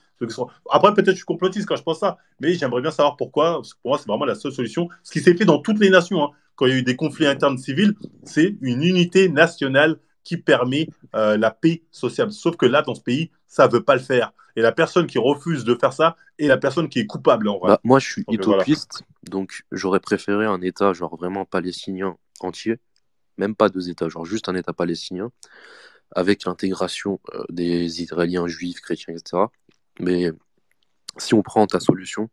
Après, peut-être je suis complotiste quand je pense ça, mais j'aimerais bien savoir pourquoi. Parce que pour moi, c'est vraiment la seule solution. Ce qui s'est fait dans toutes les nations, hein. Quand il y a eu des conflits internes civils, c'est une unité nationale qui permet la paix sociale. Sauf que là, dans ce pays, ça ne veut pas le faire. Et la personne qui refuse de faire ça est la personne qui est coupable, en vrai. Bah, moi, je suis utopiste, donc j'aurais préféré un État genre vraiment palestinien entier, même pas deux États, genre juste un État palestinien, avec l'intégration des Israéliens, juifs, chrétiens, etc. Mais si on prend ta solution,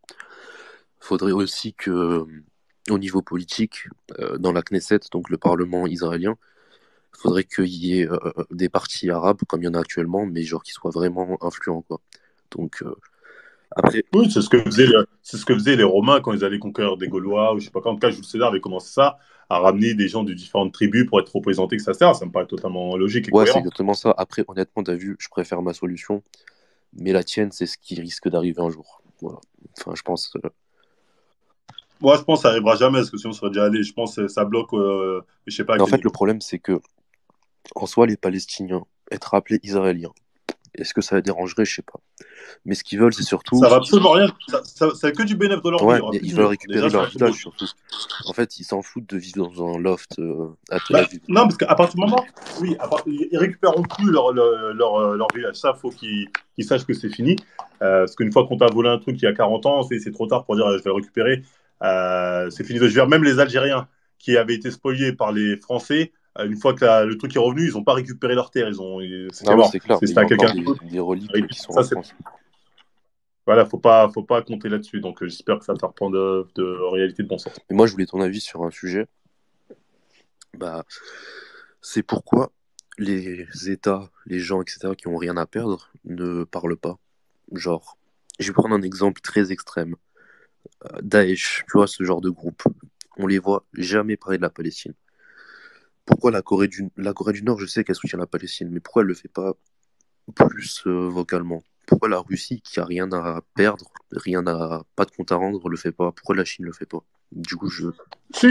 il faudrait aussi que, au niveau politique, dans la Knesset, donc le Parlement israélien, il faudrait qu'il y ait des partis arabes, comme il y en a actuellement, mais genre qui soient vraiment influents, quoi. Donc, après... Oui, c'est ce que faisaient les Romains quand ils allaient conquérir des Gaulois, ou je sais pas quand. En tout cas, Jules César avait commencé ça, à ramener des gens de différentes tribus pour être représentés, etc. Ça me paraît totalement logique et cohérent. Ouais, c'est exactement ça. Après, honnêtement, t'as vu, je préfère ma solution, mais la tienne, c'est ce qui risque d'arriver un jour. Voilà. Enfin, je pense... Moi, je pense que ça n'arrivera jamais, parce que sinon, on serait déjà allé. Je pense que ça bloque, je sais pas. En fait, le problème, c'est que, en soi, les Palestiniens, être appelés Israéliens, est-ce que ça les dérangerait? Je sais pas. Mais ce qu'ils veulent, c'est surtout... Ça va absolument rien. C'est que du bénéfice de leur vie. Ouais, ils veulent récupérer leur village, surtout. En fait, ils s'en foutent de vivre dans un loft à Tel Aviv. Non, parce qu'à partir du moment... Oui, ils récupéreront plus leur village. Ça, il faut qu'ils sachent que c'est fini. Parce qu'une fois qu'on t'a volé un truc il y a 40 ans, c'est trop tard pour dire je vais le récupérer. C'est fini. Je veux dire, même les Algériens qui avaient été spoliés par les Français, une fois que le truc est revenu, ils n'ont pas récupéré leur terre. C'est clair. Il y a quelqu'un des reliques qui sont en France. Voilà, faut pas compter là-dessus. Donc, j'espère que ça te reprend de réalité de bon sens. Mais moi, je voulais ton avis sur un sujet. Bah, c'est pourquoi les États, les gens, etc., qui ont rien à perdre, ne parlent pas. Genre, je vais prendre un exemple très extrême. Daesh, tu vois, ce genre de groupe. On les voit jamais parler de la Palestine. Pourquoi la Corée du Nord, je sais qu'elle soutient la Palestine, mais pourquoi elle le fait pas plus vocalement? Pourquoi la Russie, qui a rien à perdre, pas de compte à rendre, le fait pas? Pourquoi la Chine le fait pas? Du coup, Si, il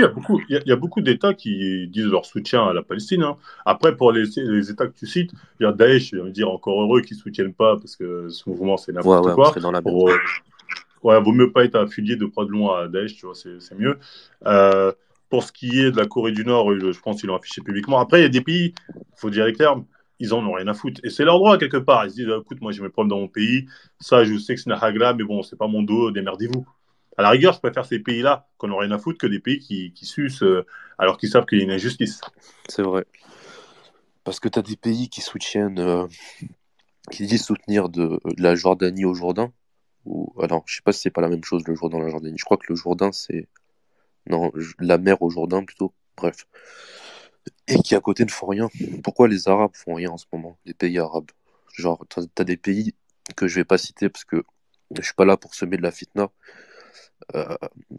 y a beaucoup d'États qui disent leur soutien à la Palestine, hein. Après, pour les États que tu cites, il y a Daesh, je veux dire, encore heureux qu'ils ne soutiennent pas, parce que ce mouvement, c'est n'importe quoi. Dans la vaut mieux pas être affilié de près de loin à Daesh, tu vois, c'est mieux. Pour ce qui est de la Corée du Nord, je pense qu'ils l'ont affiché publiquement. Après, il y a des pays, il faut dire les termes, ils en ont rien à foutre. Et c'est leur droit, quelque part. Ils se disent, écoute, moi, j'ai mes problèmes dans mon pays. Ça, je sais que c'est une hagra, mais bon, c'est pas mon dos, démerdez-vous. À la rigueur, je préfère ces pays-là, qu'on n'ont rien à foutre, que des pays qui sucent, alors qu'ils savent qu'il y a une injustice. C'est vrai. Parce que tu as des pays qui soutiennent, qui disent soutenir de la Jordanie au Jourdain. Alors, je sais pas si c'est pas la même chose, le Jourdain et la Jordanie. Je crois que le Jourdain, c'est... Non, la mer au Jourdain, plutôt. Bref. Et qui, à côté, ne font rien. Pourquoi les Arabes font rien en ce moment? Les pays arabes. Genre, t'as des pays que je vais pas citer parce que je suis pas là pour semer de la fitna,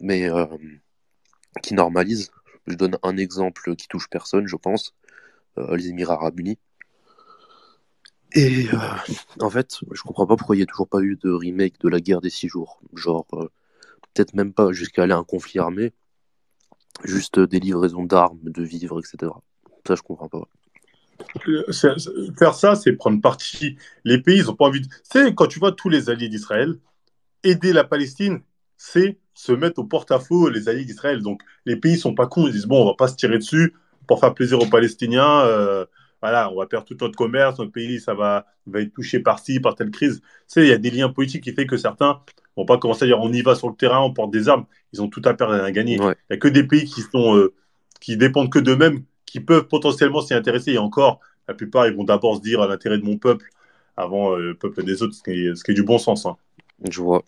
mais qui normalisent. Je donne un exemple qui touche personne, je pense. Les Émirats Arabes Unis. Et en fait, je comprends pas pourquoi il n'y a toujours pas eu de remake de la guerre des 6 jours. Genre, peut-être même pas jusqu'à aller à un conflit armé, juste des livraisons d'armes, de vivres, etc. Ça, je comprends pas. Faire ça, c'est prendre parti. Les pays, ils n'ont pas envie de... Tu sais, quand tu vois tous les alliés d'Israël, aider la Palestine, c'est se mettre au porte-à-faux les alliés d'Israël. Donc, les pays sont pas cons. Ils disent, bon, on va pas se tirer dessus. pour faire plaisir aux Palestiniens. Voilà, on va perdre tout notre commerce, notre pays, va être touché par-ci, par telle crise. Tu sais, il y a des liens politiques qui font que certains vont pas commencer à dire on y va sur le terrain, on porte des armes. Ils ont tout à perdre et rien à gagner. Ouais. Il n'y a que des pays qui dépendent que d'eux-mêmes, qui peuvent potentiellement s'y intéresser. Et encore, la plupart, ils vont d'abord se dire à l'intérêt de mon peuple avant le peuple des autres, ce qui est du bon sens. Hein. Je vois.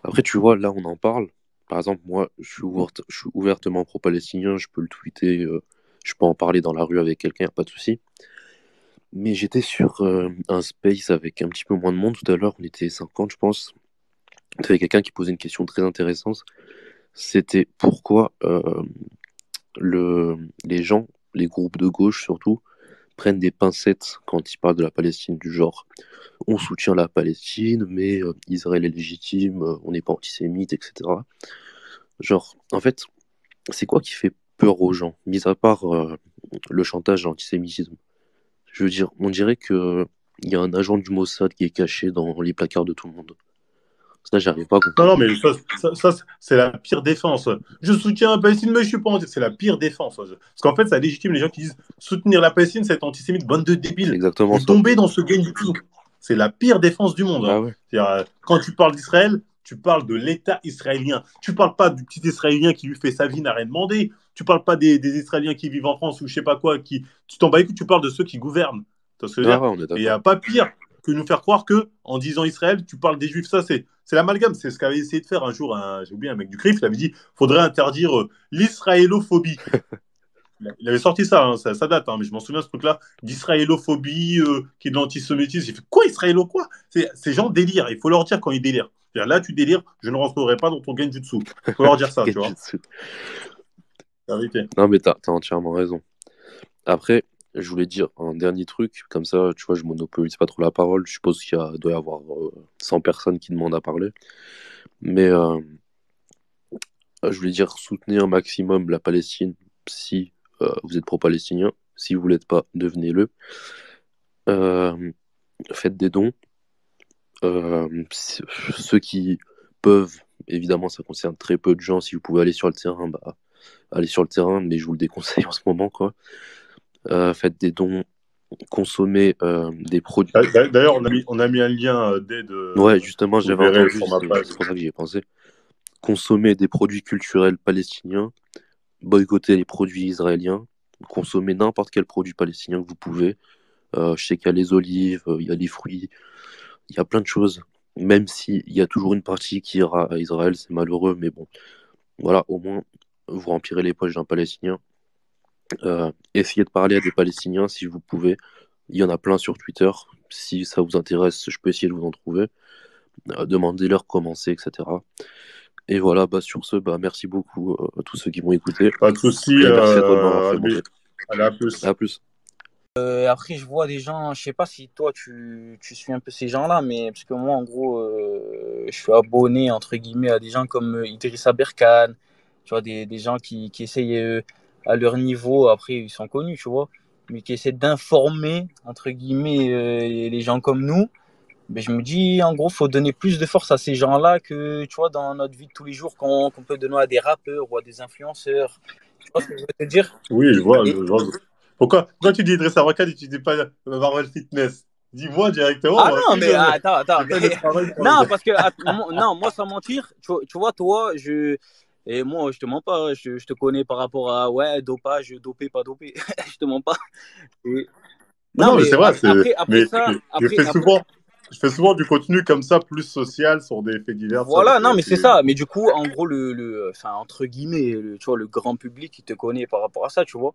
Après, tu vois, là, on en parle. Par exemple, moi, je suis ouvertement pro-palestinien, je peux le tweeter, je peux en parler dans la rue avec quelqu'un, pas de souci. Mais j'étais sur un space avec un petit peu moins de monde tout à l'heure, on était 50, je pense. Il y avait quelqu'un qui posait une question très intéressante. C'était pourquoi les gens, les groupes de gauche surtout, prennent des pincettes quand ils parlent de la Palestine, du genre on soutient la Palestine, mais Israël est légitime, on n'est pas antisémite, etc. Genre, en fait, c'est quoi qui fait peur aux gens, mis à part le chantage et l'antisémitisme? Je veux dire, on dirait qu'il y a un agent du Mossad qui est caché dans les placards de tout le monde. Ça, j'arrive pas à comprendre. Non, mais ça, c'est la pire défense. Je soutiens la Palestine, mais je suis pas antisémite. C'est la pire défense. Parce qu'en fait, ça légitime les gens qui disent soutenir la Palestine, c'est être antisémite, bande de débiles. C'est exactement Vous ça. tombez dans ce game du tout. C'est la pire défense du monde. Ah Hein. ouais. C'est-à-dire, quand tu parles d'Israël, tu parles de l'État israélien. Tu parles pas du petit Israélien qui lui fait sa vie, n'a rien demandé. Tu parles pas des Israéliens qui vivent en France ou je sais pas quoi. Tu t'en bats les couilles, tu parles de ceux qui gouvernent. Tu vois ce que je veux Ah dire? ouais, on est Et il d'accord. n'y a pas pire que nous faire croire que en disant Israël, tu parles des Juifs. Ça, c'est l'amalgame. C'est ce qu'avait essayé de faire un jour, j'ai oublié, un mec du CRIF. Il avait dit faudrait interdire l'israélophobie. Il avait sorti ça, hein, ça date, hein, mais je m'en souviens ce truc-là, d'israélophobie, qui est de l'antisémitisme. J'ai fait quoi, israélo quoi? Ces gens délirent, il faut leur dire quand ils délirent. C'est-à-dire, là, tu délires, je ne rentrerai pas dans ton genjutsu. Il faut leur dire ça, tu vois. Genjutsu. C'est la vérité. Non, mais t'as entièrement raison. Après, je voulais dire un dernier truc, comme ça, tu vois, je monopolise pas trop la parole. Je suppose doit y avoir 100 personnes qui demandent à parler. Mais je voulais dire, soutenez un maximum la Palestine si vous êtes pro-palestinien. Si vous l'êtes pas, devenez-le. Faites des dons. Ceux qui peuvent, évidemment, ça concerne très peu de gens. Si vous pouvez aller sur le terrain, bah, allez sur le terrain, mais je vous le déconseille en ce moment, quoi. Faites des dons, consommez des produits. D'ailleurs, on a mis un lien d'aide. Ouais, justement, vous j'avais verrez entendu, sur ma page. c'est pour ça que j'y ai pensé. Consommez des produits culturels palestiniens, boycottez les produits israéliens, consommez n'importe quel produit palestinien que vous pouvez. Je sais qu'il y a les olives, il y a les fruits, il y a plein de choses. Même s'il y a toujours une partie qui ira à Israël, c'est malheureux, mais bon, voilà, au moins, vous remplirez les poches d'un Palestinien. Essayez de parler à des Palestiniens si vous pouvez. Il y en a plein sur Twitter. Si ça vous intéresse, je peux essayer de vous en trouver. Demandez-leur comment c'est, etc. Et voilà, bah, sur ce, bah, merci beaucoup à tous ceux qui m'ont écouté. Pas de souci. Et merci à toi de m'avoir fait monter. Allez, à plus. À plus. Après, je vois des gens, je sais pas si toi tu suis un peu ces gens-là, mais parce que moi, en gros, je suis abonné entre guillemets à des gens comme Idrissa Berkane, tu vois, des gens qui essayent à leur niveau, après ils sont connus, tu vois, mais qui essaient d'informer entre guillemets les gens comme nous. Mais je me dis, en gros, faut donner plus de force à ces gens-là que, tu vois, dans notre vie de tous les jours, qu'on peut donner à des rappeurs ou à des influenceurs. Tu vois ce que je veux te dire? Oui, je vois. Et- Pourquoi tu dis Idrissa Berkane et tu dis pas Marvel Fitness? Dis-moi directement. Ah moi, non, si mais je- attends, je fais le travail pour non, les- parce que, non, moi, sans mentir, tu vois, toi, et moi, je te mens pas, je te connais par rapport à, ouais, dopage, dopé, pas dopé, je te mens pas. Et- Non, mais c'est vrai. après Mais ça, je fais souvent du contenu comme ça, plus social, sur des faits divers. voilà, ça, non, mais c'est ça. Mais du coup, en gros, enfin, entre guillemets, tu vois, le grand public, il te connaît par rapport à ça, tu vois.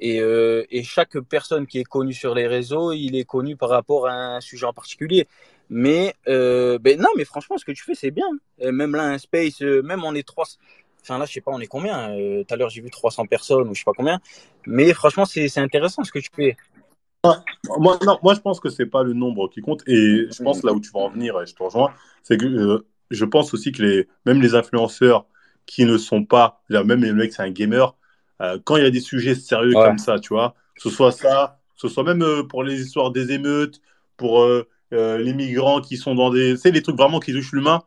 Et chaque personne qui est connue sur les réseaux, il est connu par rapport à un sujet en particulier. Mais, non, mais franchement, ce que tu fais, c'est bien. Et même là, un space, même on est 300. Enfin, là, je sais pas, on est combien? Tout à l'heure, j'ai vu 300 personnes ou je sais pas combien. Mais franchement, c'est intéressant ce que tu fais. Moi, je pense que c'est pas le nombre qui compte. Et je pense là où tu vas en venir, et je te rejoins, c'est que je pense aussi que même les influenceurs qui ne sont pas, même les mecs, c'est un gamer, quand il y a des sujets sérieux Ouais. comme ça, tu vois, que ce soit même pour les histoires des émeutes, pour les migrants qui sont dans des. C'est les trucs vraiment qui touchent l'humain,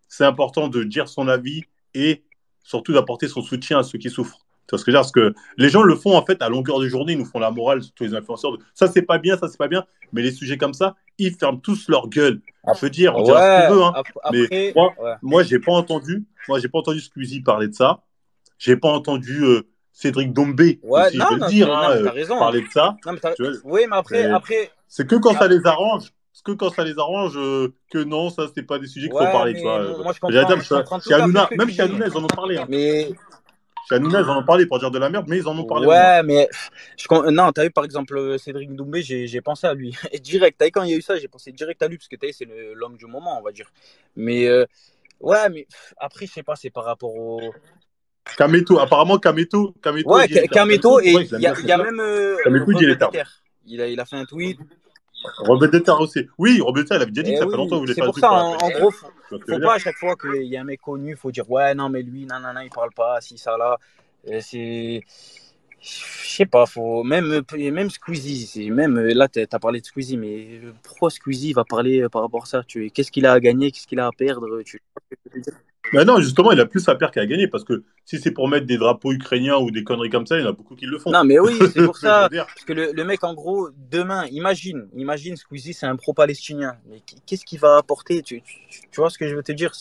c'est important de dire son avis et surtout d'apporter son soutien à ceux qui souffrent. Tu vois ce que je veux dire? Parce que les gens le font en fait à longueur de journée, ils nous font la morale, tous les influenceurs. Ça, c'est pas bien, ça, c'est pas bien. Mais les sujets comme ça, ils ferment tous leur gueule. On peut dire, on dira ce qu'on Ouais, veut, hein. Mais après, ouais. moi, j'ai pas entendu. Moi, j'ai pas entendu Squeezie parler de ça. J'ai pas entendu Cédric Dombé Ouais, aussi, je vais le dire, non, hein, mais t'as raison. parler de ça. Non, mais Tu vois, oui, mais après, c'est que quand ça les arrange. C'est que quand ça les arrange, que non, ça, c'est pas des sujets qu'il faut ouais, parler, tu mais vois. moi, Je je comprends chez tout à fait ce Hanouna, que même tu chez dis. Hanouna, ils en ont parlé, hein. Mais Chez Hanouna, ils en ont parlé pour dire de la merde, mais ils en ont parlé au moins. ouais, mais non, t'as vu par exemple Cédric Doumbé, j'ai pensé à lui. Et direct, t'as vu, quand il y a eu ça, j'ai pensé direct à lui, parce que t'as vu, c'est l'homme du moment, on va dire. Mais ouais, mais après, je sais pas, c'est par rapport au. Kameto, apparemment, Kameto Ouais, dit les termes. Kameto, et Ouais, je l'aime il y bien, a, ce y a mec-là. même Kameto dit les Rebeu termes. Déter. Il a fait un tweet. Robert Déter aussi. Oui, Robert Déter, il avait déjà dit que Et ça fait longtemps oui, qu'il voulait c'est faire un pour truc ça, pour la en Palestine. gros, Tu vois ce que je faut veux pas dire? à chaque fois qu'il y a un mec connu, faut dire ouais, non, mais lui, nanana, il parle pas, si, ça, là. C'est. Je sais pas, faut. Même Squeezie, même là, t'as parlé de Squeezie, mais pourquoi Squeezie va parler par rapport à ça? Qu'est-ce qu'il a à gagner, qu'est-ce qu'il a à perdre? Mais non, justement, il a plus à perdre qu'à gagner parce que si c'est pour mettre des drapeaux ukrainiens ou des conneries comme ça, il y en a beaucoup qui le font. Non, mais oui, c'est pour Je veux ça. dire. Parce que le mec, en gros, demain, imagine Squeezie, c'est un pro-palestinien. Mais qu'est-ce qu'il va apporter? Tu vois ce que je veux te dire?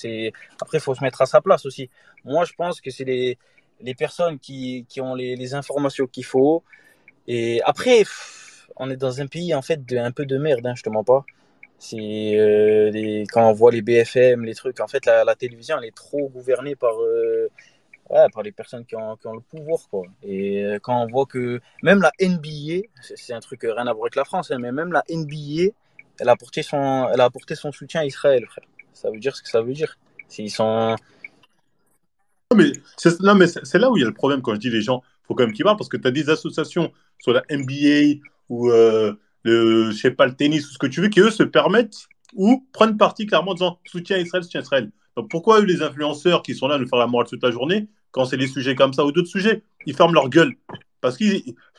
Après, il faut se mettre à sa place aussi. Moi, je pense que c'est les personnes qui ont les informations qu'il faut. Et après, on est dans un pays, en fait, un peu de merde, hein, je te mens pas. Quand on voit les BFM, les trucs, en fait, la télévision, elle est trop gouvernée ouais, par les personnes qui ont le pouvoir, quoi. Et quand on voit que même la NBA, c'est un truc rien à voir avec la France, hein, mais même la NBA, elle a apporté son soutien à Israël, frère. Ça veut dire ce que ça veut dire. S'ils sont. Non, mais c'est là où il y a le problème quand je dis les gens, il faut quand même qu'ils parlent parce que tu as des associations sur la NBA ou je sais pas, le tennis ou ce que tu veux qui eux se permettent ou prennent parti clairement en disant soutien à Israël, soutien à Israël. Donc pourquoi eux, les influenceurs qui sont là à nous faire la morale toute la journée, quand c'est des sujets comme ça ou d'autres sujets, ils ferment leur gueule? Parce que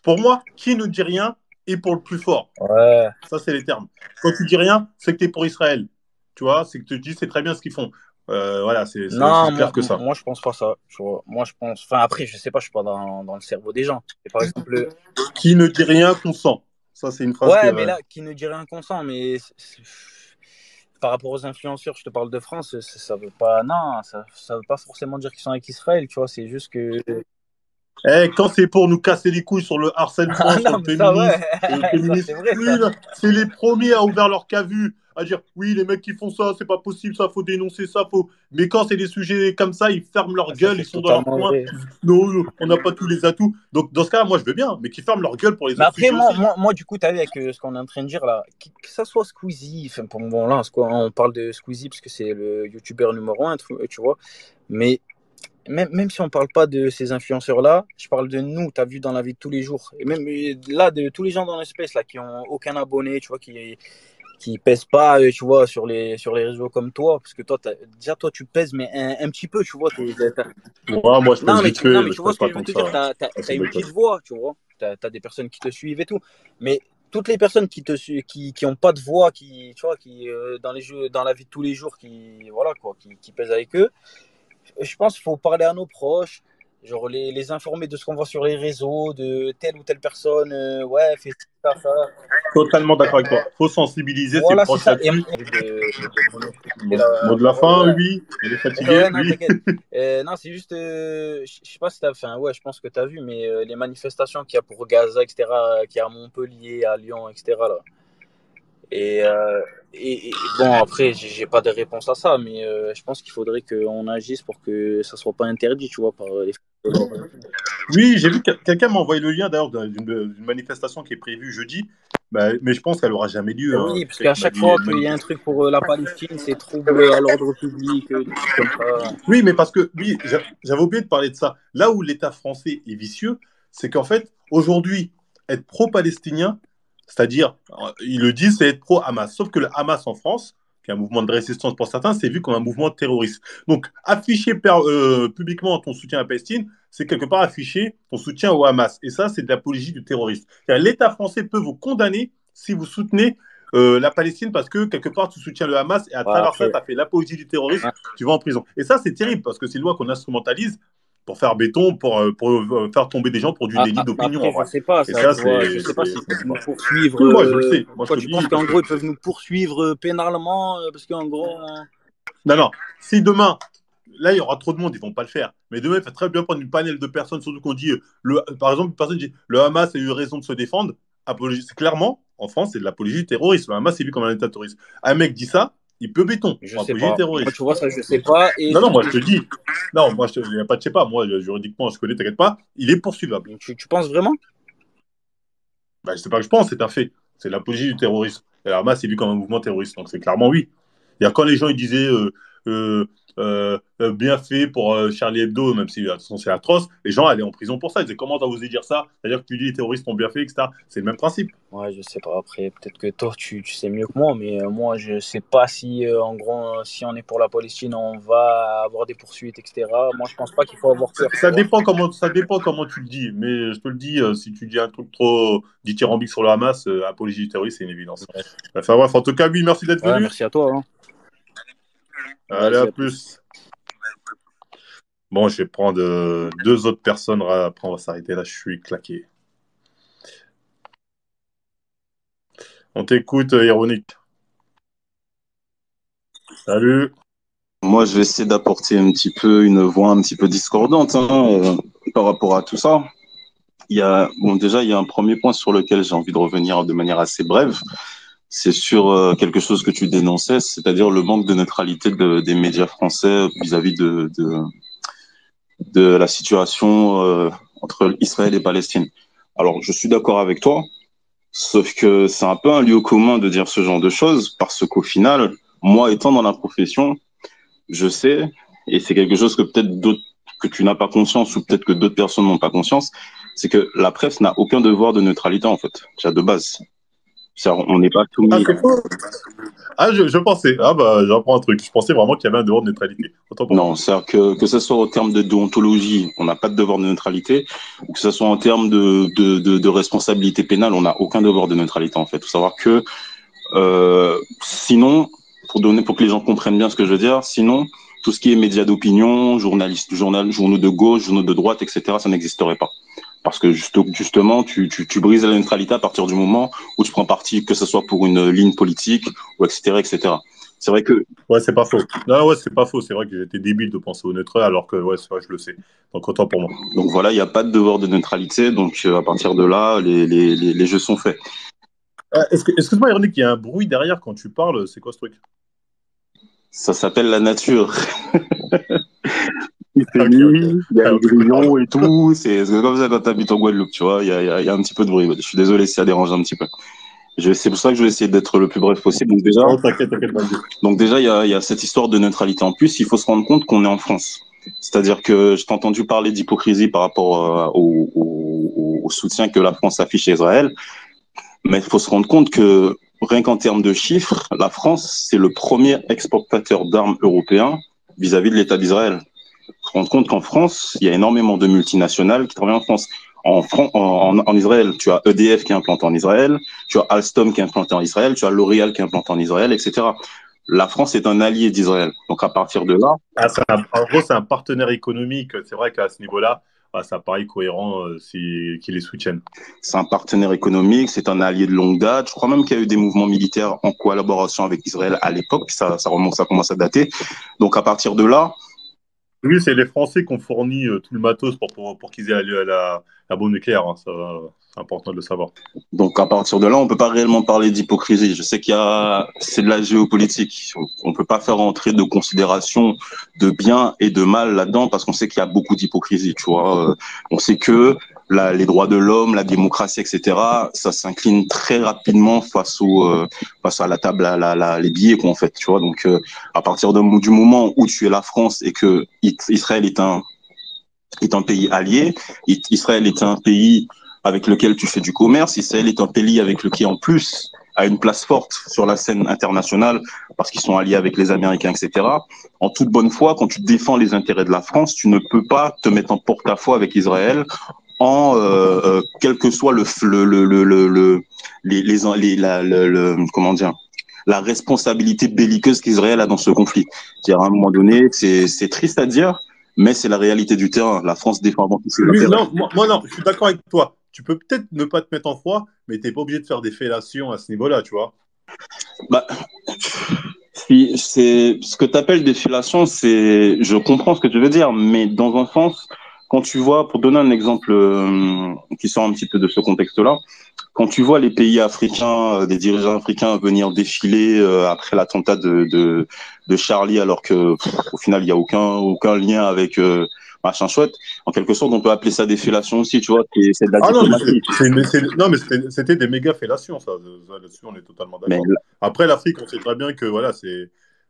pour moi, qui ne dit rien est pour le plus fort. Ouais. Ça, c'est les termes. Quand tu dis rien, c'est que tu es pour Israël. Tu vois, c'est que tu dis c'est très bien ce qu'ils font. Voilà, c'est Non, aussi clair que ça. moi je pense pas ça. Tu vois. Moi je pense. Enfin, après, je sais pas, je suis pas dans le cerveau des gens. Et par exemple. Qui ne dit rien consent. Ça, c'est une phrase Ouais, que. mais là, qui ne dit rien consent, mais par rapport aux influenceurs, je te parle de France, ça veut pas. Non, ça veut pas forcément dire qu'ils sont avec Israël, tu vois. C'est juste que. Quand c'est pour nous casser les couilles sur le harcèlement, Ah sur non, le mais ça, ouais. Ça, féminisme, c'est vrai, oui, ça. là, c'est les premiers à ouvrir leur cavu, à dire oui, les mecs qui font ça, c'est pas possible, ça faut dénoncer, ça faut. Mais quand c'est des sujets comme ça, ils ferment leur Ça, gueule, ils c'est sont dans leur totalement coin. vrai. Non, on n'a pas tous les atouts. Donc dans ce cas, moi je veux bien, mais qu'ils ferment leur gueule pour les Mais autres après, sujets aussi. moi, du coup, tu as vu avec ce qu'on est en train de dire là, que ça soit Squeezie, enfin, bon, là, on parle de Squeezie parce que c'est le youtubeur numéro un, tu vois. Mais même si on parle pas de ces influenceurs-là, je parle de nous, tu as vu dans la vie de tous les jours. Et même là, de tous les gens dans l'espèce là, qui ont aucun abonné, tu vois, qui pèsent pas, tu vois, sur les réseaux comme toi. Parce que toi, déjà, toi, tu pèses, mais un petit peu, tu vois. Moi je Non, pèse mais vite fait, tu je vois pèse ce que pas je veux tant te que dire. ça. T'as une petite voix, tu vois. T'as des personnes qui te suivent et tout. Mais toutes les personnes qui te suivent, qui ont pas de voix, tu vois, qui dans les jeux, dans la vie de tous les jours, voilà quoi, qui pèsent avec eux. Je pense qu'il faut parler à nos proches, genre les informer de ce qu'on voit sur les réseaux, de telle ou telle personne. Ouais, fais ça, ça. Totalement d'accord avec toi. Faut sensibiliser ses Voilà, c'est proches ça. Et là-dessus. la Mot de la parole, fin, ouais. oui. Il est fatigué, Ouais, non, oui. t'inquiète. Non, c'est juste, je sais pas si t'as, enfin, ouais, je pense que t'as vu, mais les manifestations qu'il y a pour Gaza, etc., qu'il y a à Montpellier, à Lyon, etc., là. Et, euh, et bon, après, j'ai pas de réponse à ça, mais je pense qu'il faudrait qu'on agisse pour que ça soit pas interdit, tu vois, par les. Oui, j'ai vu que quelqu'un m'a envoyé le lien d'ailleurs d'une manifestation qui est prévue jeudi, mais je pense qu'elle aura jamais lieu, hein. Oui, parce Quelqu'un qu'à qui m'a chaque dit fois une qu'il y a un manifestation. truc pour la Palestine, c'est trouble à l'ordre public, des trucs comme ça. Oui, mais parce que oui, j'avais oublié de parler de ça. Là où l'État français est vicieux, c'est qu'en fait, aujourd'hui, être pro-palestinien, c'est-à-dire, ils le disent, c'est être pro-Hamas. Sauf que le Hamas en France, qui est un mouvement de résistance pour certains, c'est vu comme un mouvement terroriste. Donc, afficher publiquement ton soutien à la Palestine, c'est quelque part afficher ton soutien au Hamas. Et ça, c'est de l'apologie du terrorisme. L'État français peut vous condamner si vous soutenez la Palestine parce que quelque part tu soutiens le Hamas et à Ouais, travers ça après, tu as fait l'apologie du terrorisme, ouais. tu vas en prison. Et ça c'est terrible parce que c'est une loi qu'on instrumentalise pour faire béton, pour faire tomber des gens pour du délit d'opinion. Après, En je vrai. sais pas, Et ça, ça, tu vois, je sais pas s'ils peuvent nous poursuivre. Oui, moi, je le sais. Moi, je Toi, te tu le dis penses qu'en parce que... gros, ils peuvent nous poursuivre pénalement parce qu'en gros. Non, non. Si demain, là, il y aura trop de monde, ils vont pas le faire. Mais demain, il faut très bien prendre une panel de personnes, surtout qu'on dit, par exemple, une personne dit, le Hamas a eu raison de se défendre. Clairement, en France, c'est de l'apologie du terrorisme. Le Hamas est vu comme un État terroriste. Un mec dit ça, il peut béton Je pour sais apologie du pas. Moi, terrorisme. tu vois, ça, je sais pas. Et Non, non, moi, je te dis. Non, moi, il n'y a pas de je sais pas. Moi, juridiquement, je connais, t'inquiète pas. Il est poursuivable. Tu penses vraiment? Bah, c'est pas que je pense, c'est un fait. C'est l'apologie du terrorisme. Et le Hamas est vu comme un mouvement terroriste. Donc, c'est clairement oui. Il y a quand les gens ils disaient euh, bien fait pour Charlie Hebdo, même si de toute façon c'est atroce, les gens allaient en prison pour ça. Ils disaient comment t'as osé dire ça? C'est-à-dire que tu dis les terroristes ont bien fait, etc. C'est le même principe. Ouais, je sais pas. Après, peut-être que toi, tu sais mieux que moi, mais moi, je sais pas si, en gros, si on est pour la Palestine, on va avoir des poursuites, etc. Moi, je pense pas qu'il faut avoir peur. Ça dépend comment tu le dis. Mais je te le dis, si tu dis un truc trop dithyrambique sur le Hamas, apologie du terrorisme, c'est une évidence. Ouais. Enfin bref, en tout cas, oui, merci d'être Ouais, venu. merci à toi. Hein. Allez, à plus. Bon, je vais prendre deux autres personnes. Après, on va s'arrêter là. Je suis claqué. On t'écoute, Ironique. Salut. Moi, je vais essayer d'apporter un petit peu une voix un petit peu discordante par rapport à tout ça. Déjà, il y a un premier point sur lequel j'ai envie de revenir de manière assez brève. C'est sur quelque chose que tu dénonçais, c'est-à-dire le manque de neutralité des médias français vis-à-vis de la situation entre Israël et Palestine. Alors, je suis d'accord avec toi, sauf que c'est un peu un lieu commun de dire ce genre de choses, parce qu'au final, moi étant dans la profession, je sais, et c'est quelque chose que peut-être d'autres, que tu n'as pas conscience, ou peut-être que d'autres personnes n'ont pas conscience, c'est que la presse n'a aucun devoir de neutralité, en fait, déjà de base. On n'est pas Ah, soumis. c'est faux. Ah, je pensais. Ah, bah, j'apprends un truc. Je pensais vraiment qu'il y avait un devoir de neutralité. Autant pour moi. Non, c'est-à-dire que ce soit en termes de déontologie, on n'a pas de devoir de neutralité, ou que ce soit en termes de responsabilité pénale, on n'a aucun devoir de neutralité, en fait. Il faut savoir que, sinon, pour que les gens comprennent bien ce que je veux dire, sinon, tout ce qui est médias d'opinion, journaux de gauche, journaux de droite, etc., ça n'existerait pas. Parce que justement, tu brises la neutralité à partir du moment où tu prends parti, que ce soit pour une ligne politique, ou etc., etc. C'est vrai que... Ouais, c'est pas faux. Non, ouais, c'est pas faux. C'est vrai que j'étais débile de penser au neutre, alors que, ouais, c'est vrai, je le sais. Donc, autant pour moi. Donc voilà, il n'y a pas de devoir de neutralité. Donc à partir de là, les jeux sont faits. Excuse-moi, Ironique, il y a un bruit derrière quand tu parles. C'est quoi ce truc? Ça s'appelle la nature. Il fait Ok, nuit, il y a Ah, un on t'écoute, grillon pardon. et tout. C'est comme ça quand tu habites en Guadeloupe, tu vois. Il y a un petit peu de bruit. Je suis désolé si ça dérange un petit peu. C'est pour ça que je vais essayer d'être le plus bref possible. Non, t'inquiète, vas-y. Donc déjà, il y a cette histoire de neutralité. En plus, il faut se rendre compte qu'on est en France. C'est-à-dire que je t'ai entendu parler d'hypocrisie par rapport au soutien que la France affiche à Israël. Mais il faut se rendre compte que rien qu'en termes de chiffres, la France, c'est le premier exportateur d'armes européen vis-à-vis de l'État d'Israël. Il faut se rendre compte qu'en France, il y a énormément de multinationales qui travaillent en France. En Israël, tu as EDF qui est implanté en Israël, tu as Alstom qui est implanté en Israël, tu as L'Oréal qui est implanté en Israël, etc. La France est un allié d'Israël. Donc à partir de là... En gros, c'est un partenaire économique. C'est vrai qu'à ce niveau-là, ça paraît cohérent qu'ils les soutiennent. C'est un partenaire économique, c'est un allié de longue date. Je crois même qu'il y a eu des mouvements militaires en collaboration avec Israël à l'époque, ça commence à dater. Donc à partir de là... Oui, c'est les Français qui ont fourni tout le matos pour qu'ils aient la bombe nucléaire. Hein. C'est important de le savoir. Donc à partir de là, on peut pas réellement parler d'hypocrisie. Je sais c'est de la géopolitique. On peut pas faire entrer de considération de bien et de mal là-dedans parce qu'on sait qu'il y a beaucoup d'hypocrisie. Tu vois, on sait que les droits de l'homme, la démocratie, etc. Ça s'incline très rapidement face à la table, les billets qu'on fait. Tu vois, donc à partir du moment où tu es la France et que Israël est un pays allié, Israël est un pays avec lequel tu fais du commerce. Israël est un pays avec lequel, en plus, a une place forte sur la scène internationale parce qu'ils sont alliés avec les Américains, etc. En toute bonne foi, quand tu défends les intérêts de la France, tu ne peux pas te mettre en porte-à-faux avec Israël quel que soit comment dire, la responsabilité belliqueuse qu'Israël a dans ce conflit. À un moment donné, c'est triste à dire, mais c'est la réalité du terrain. La France défend avant tout ses Oui, intérêts. non, non, je suis d'accord avec toi. Tu peux peut-être ne pas te mettre en froid, mais tu n'es pas obligé de faire des fellations à ce niveau-là, tu vois. Bah, si c'est ce que tu appelles défilation, c'est, je comprends ce que tu veux dire, mais dans un sens, quand tu vois, pour donner un exemple qui sort un petit peu de ce contexte-là, quand tu vois les pays africains, des dirigeants africains venir défiler après l'attentat de Charlie, alors que au final il y a aucun lien avec machin chouette, en quelque sorte on peut appeler ça défilation aussi, tu vois, c'est de la Ah non, mais diplomatie. non, mais c'était des méga fellations, ça, là-dessus, on est totalement Mais d'accord. Après, l'Afrique, on sait très bien que voilà, c'est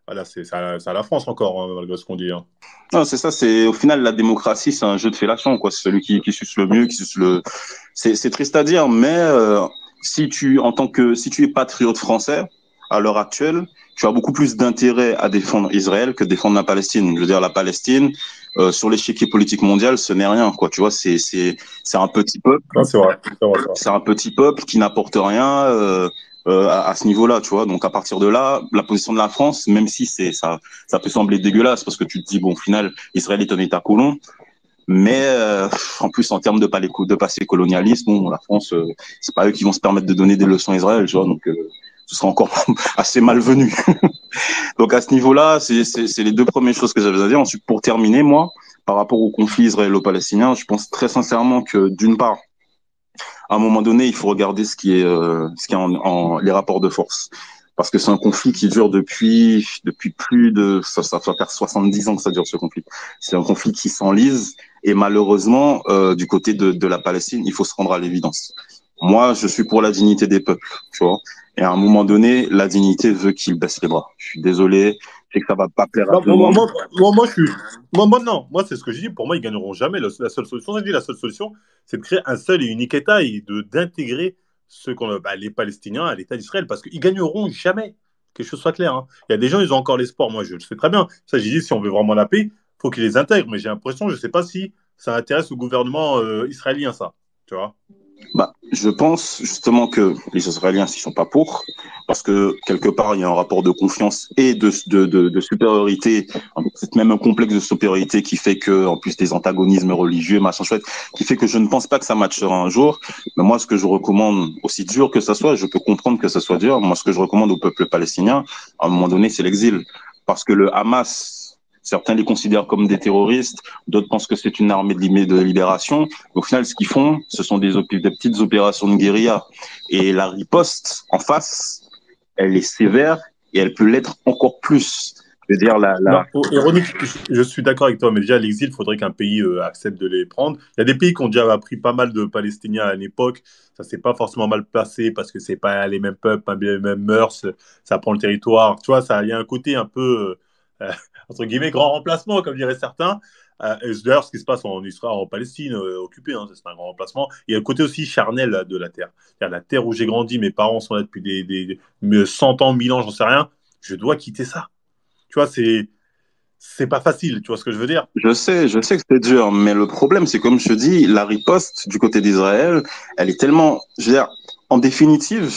la France encore, hein, malgré ce qu'on dit. Hein. non, c'est ça, c'est au final la démocratie, c'est un jeu de fellation, quoi. C'est celui qui suce le mieux, qui suce le. C'est triste à dire, mais si tu es patriote français à l'heure actuelle, tu as beaucoup plus d'intérêt à défendre Israël que défendre la Palestine. Je veux dire, la Palestine sur l'échiquier politique mondial, ce n'est rien, quoi. Tu vois, c'est un petit peuple, Non, c'est vrai, c'est un petit peuple qui n'apporte rien. À ce niveau-là, tu vois. Donc à partir de là, la position de la France, même si ça peut sembler dégueulasse parce que tu te dis bon, au final, Israël est un État colon, mais en plus en termes de passé colonialisme, bon, la France, c'est pas eux qui vont se permettre de donner des leçons à Israël, tu vois. Donc ce sera encore assez malvenu. Donc à ce niveau-là, c'est les deux premières choses que j'avais à dire. Ensuite, pour terminer, moi, par rapport au conflit israélo-palestinien, je pense très sincèrement que d'une part à un moment donné, il faut regarder ce qui est les rapports de force. Parce que c'est un conflit qui dure depuis plus de, ça va faire 70 ans que ça dure ce conflit. C'est un conflit qui s'enlise et malheureusement, du côté de la Palestine, il faut se rendre à l'évidence. Moi, je suis pour la dignité des peuples, tu vois. Et à un moment donné, la dignité veut qu'ils baissent les bras. Je suis désolé, je sais que ça va pas plaire à Non, tout le monde. non, moi, c'est ce que je dis. Pour moi, ils gagneront jamais. La seule solution, j'ai dit, la seule solution, c'est de créer un seul et unique État et d'intégrer les Palestiniens à l'État d'Israël parce qu'ils gagneront jamais. Que les choses soient claires. Hein. Il y a des gens, ils ont encore l'espoir. Moi, je le sais très bien. Ça, j'ai dit, si on veut vraiment la paix, il faut qu'ils les intègrent. Mais j'ai l'impression, je ne sais pas si ça intéresse au gouvernement israélien, ça. Tu vois. Bah, je pense justement que les Israéliens s'y sont pas pour, parce que quelque part il y a un rapport de confiance et de supériorité, peut-être même un complexe de supériorité qui fait que, en plus des antagonismes religieux, machin chouette, qui fait que je ne pense pas que ça matchera un jour. Mais moi, ce que je recommande, aussi dur que ça soit, je peux comprendre que ça soit dur. Moi, ce que je recommande au peuple palestinien, à un moment donné, c'est l'exil, parce que le Hamas, certains les considèrent comme des terroristes, d'autres pensent que c'est une armée de libération. Au final, ce qu'ils font, ce sont des petites opérations de guérilla. Et la riposte en face, elle est sévère et elle peut l'être encore plus. Je veux dire, Non, ironique, je suis d'accord avec toi, mais déjà, l'exil, il faudrait qu'un pays accepte de les prendre. Il y a des pays qui ont déjà pris pas mal de Palestiniens à l'époque. Ça s'est pas forcément mal passé parce que c'est pas les mêmes peuples, pas les mêmes mœurs. Ça prend le territoire. Tu vois, il y a un côté un peu, entre guillemets, grand remplacement, comme diraient certains. Et d'ailleurs, ce qui se passe en Israël, en Palestine occupée, hein, c'est un grand remplacement. Il y a un côté aussi charnel de la terre. C'est-à-dire, la terre où j'ai grandi, mes parents sont là depuis des 100 ans, 1000 ans, j'en sais rien. Je dois quitter ça. Tu vois, c'est pas facile, tu vois ce que je veux dire? je sais que c'est dur, mais le problème, c'est comme je te dis, la riposte du côté d'Israël, elle est tellement, je veux dire, en définitive,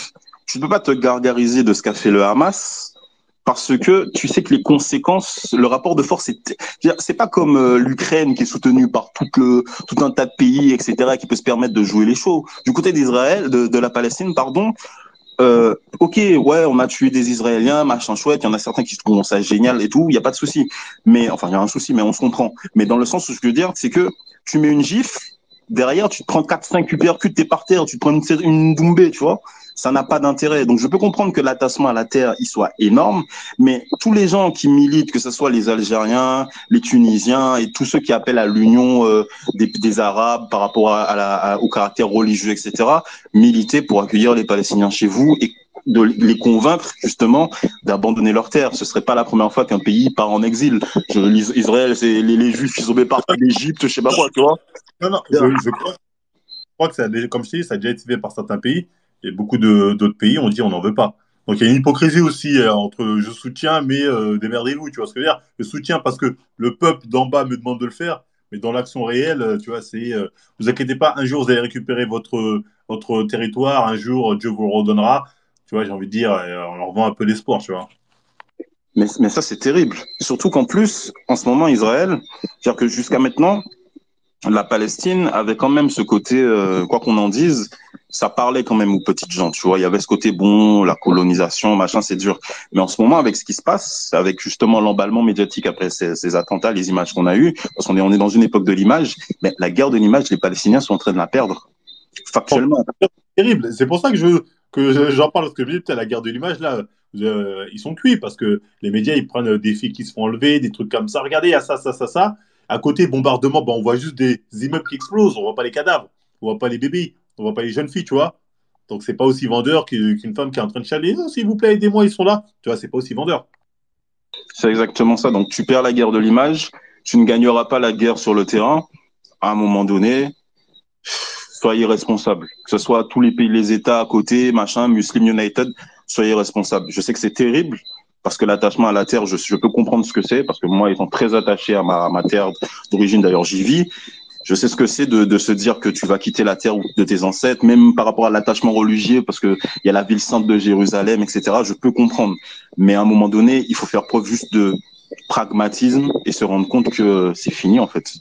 tu ne peux pas te gargariser de ce qu'a fait le Hamas, parce que tu sais que les conséquences, le rapport de force, c'est pas comme l'Ukraine qui est soutenue par tout un tas de pays, etc., qui peut se permettre de jouer les shows. Du côté d'Israël, de la Palestine, pardon, ok, ouais, on a tué des Israéliens, machin chouette, il y en a certains qui trouvent ça génial et tout, il n'y a pas de souci. Mais, enfin, il y a un souci, mais on se comprend. Mais dans le sens où je veux dire, c'est que tu mets une gifle, derrière, tu te prends 4-5 uppercuts, t'es par terre, tu te prends une doumbée, tu vois. Ça n'a pas d'intérêt. Donc, je peux comprendre que l'attassement à la terre, il soit énorme, mais tous les gens qui militent, que ce soit les Algériens, les Tunisiens et tous ceux qui appellent à l'union des Arabes par rapport au caractère religieux, etc., militer pour accueillir les Palestiniens chez vous et de les convaincre justement d'abandonner leur terre. Ce serait pas la première fois qu'un pays part en exil. Israël, c'est les Juifs, ils ont parti d'Égypte, je sais pas quoi, tu vois. Non, je crois que comme je dis, ça a déjà été fait par certains pays et beaucoup d'autres pays ont dit on n'en veut pas. Donc il y a une hypocrisie aussi entre je soutiens, mais démerdez-vous, tu vois ce que je veux dire? Je soutiens parce que le peuple d'en bas me demande de le faire, mais dans l'action réelle, tu vois, vous inquiétez pas, un jour vous allez récupérer votre territoire, un jour Dieu vous le redonnera. Tu vois, j'ai envie de dire, on leur vend un peu d'espoir, tu vois. Mais ça, c'est terrible. Surtout qu'en plus, en ce moment, Israël, c'est-à-dire que jusqu'à maintenant, la Palestine avait quand même ce côté, quoi qu'on en dise, ça parlait quand même aux petites gens, tu vois. Il y avait ce côté, bon, la colonisation, machin, c'est dur. Mais en ce moment, avec ce qui se passe, avec justement l'emballement médiatique après ces attentats, les images qu'on a eues, parce qu'on est dans une époque de l'image, mais la guerre de l'image, les Palestiniens sont en train de la perdre, factuellement. C'est terrible. C'est pour ça que j'en parle, parce que je me dis, putain, la guerre de l'image, là, ils sont cuits, parce que les médias, ils prennent des filles qui se font enlever, des trucs comme ça. Regardez, il y a ça, ça, ça, ça. À côté, bombardement, on voit juste des immeubles qui explosent, on voit pas les cadavres, on voit pas les bébés, on voit pas les jeunes filles, tu vois. Donc, c'est pas aussi vendeur qu'une femme qui est en train de chialer. Oh, s'il vous plaît, aidez-moi, ils sont là. Tu vois, c'est pas aussi vendeur. C'est exactement ça. Donc, tu perds la guerre de l'image, tu ne gagneras pas la guerre sur le terrain. À un moment donné, soyez responsables. Que ce soit tous les pays, les États à côté, machin, Muslim United, soyez responsables. Je sais que c'est terrible, parce que l'attachement à la terre, je peux comprendre ce que c'est, parce que moi, étant très attaché à ma terre d'origine, d'ailleurs, j'y vis. Je sais ce que c'est de se dire que tu vas quitter la terre de tes ancêtres, même par rapport à l'attachement religieux, parce que il y a la ville sainte de Jérusalem, etc. Je peux comprendre. Mais à un moment donné, il faut faire preuve juste de pragmatisme et se rendre compte que c'est fini, en fait.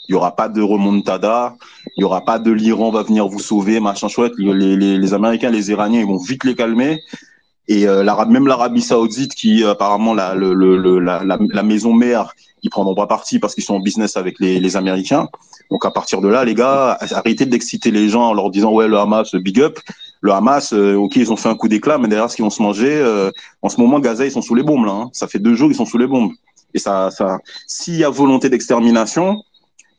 Il y aura pas de remontada, il y aura pas de l'Iran va venir vous sauver, machin chouette. Les Américains, les Iraniens, ils vont vite les calmer. Et même l'Arabie Saoudite, qui apparemment la maison mère, ils prendront pas parti parce qu'ils sont en business avec les Américains. Donc à partir de là, les gars, arrêtez d'exciter les gens en leur disant ouais le Hamas, big up. Le Hamas, ok, ils ont fait un coup d'éclat, mais derrière ce qu'ils vont se manger, en ce moment Gaza, ils sont sous les bombes là. Hein. Ça fait 2 jours, ils sont sous les bombes. Et s'il y a volonté d'extermination,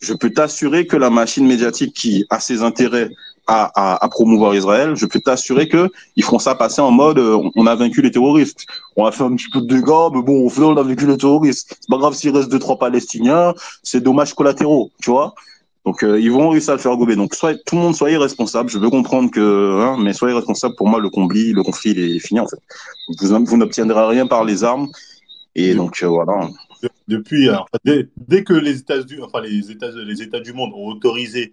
je peux t'assurer que la machine médiatique qui a ses intérêts à promouvoir Israël, je peux t'assurer que ils feront ça passer en mode on a vaincu les terroristes. On a fait un petit peu de dégâts, mais bon, au final, on a vaincu les terroristes. C'est pas grave s'il reste 2-3 Palestiniens, c'est dommages collatéraux, tu vois. Donc ils vont réussir à le faire gober. Donc tout le monde soyez responsable. Je veux comprendre que, hein, mais soyez responsable. Pour moi, le conflit il est fini en fait. Vous n'obtiendrez rien par les armes. Et donc voilà. Depuis, dès que les États du monde ont autorisé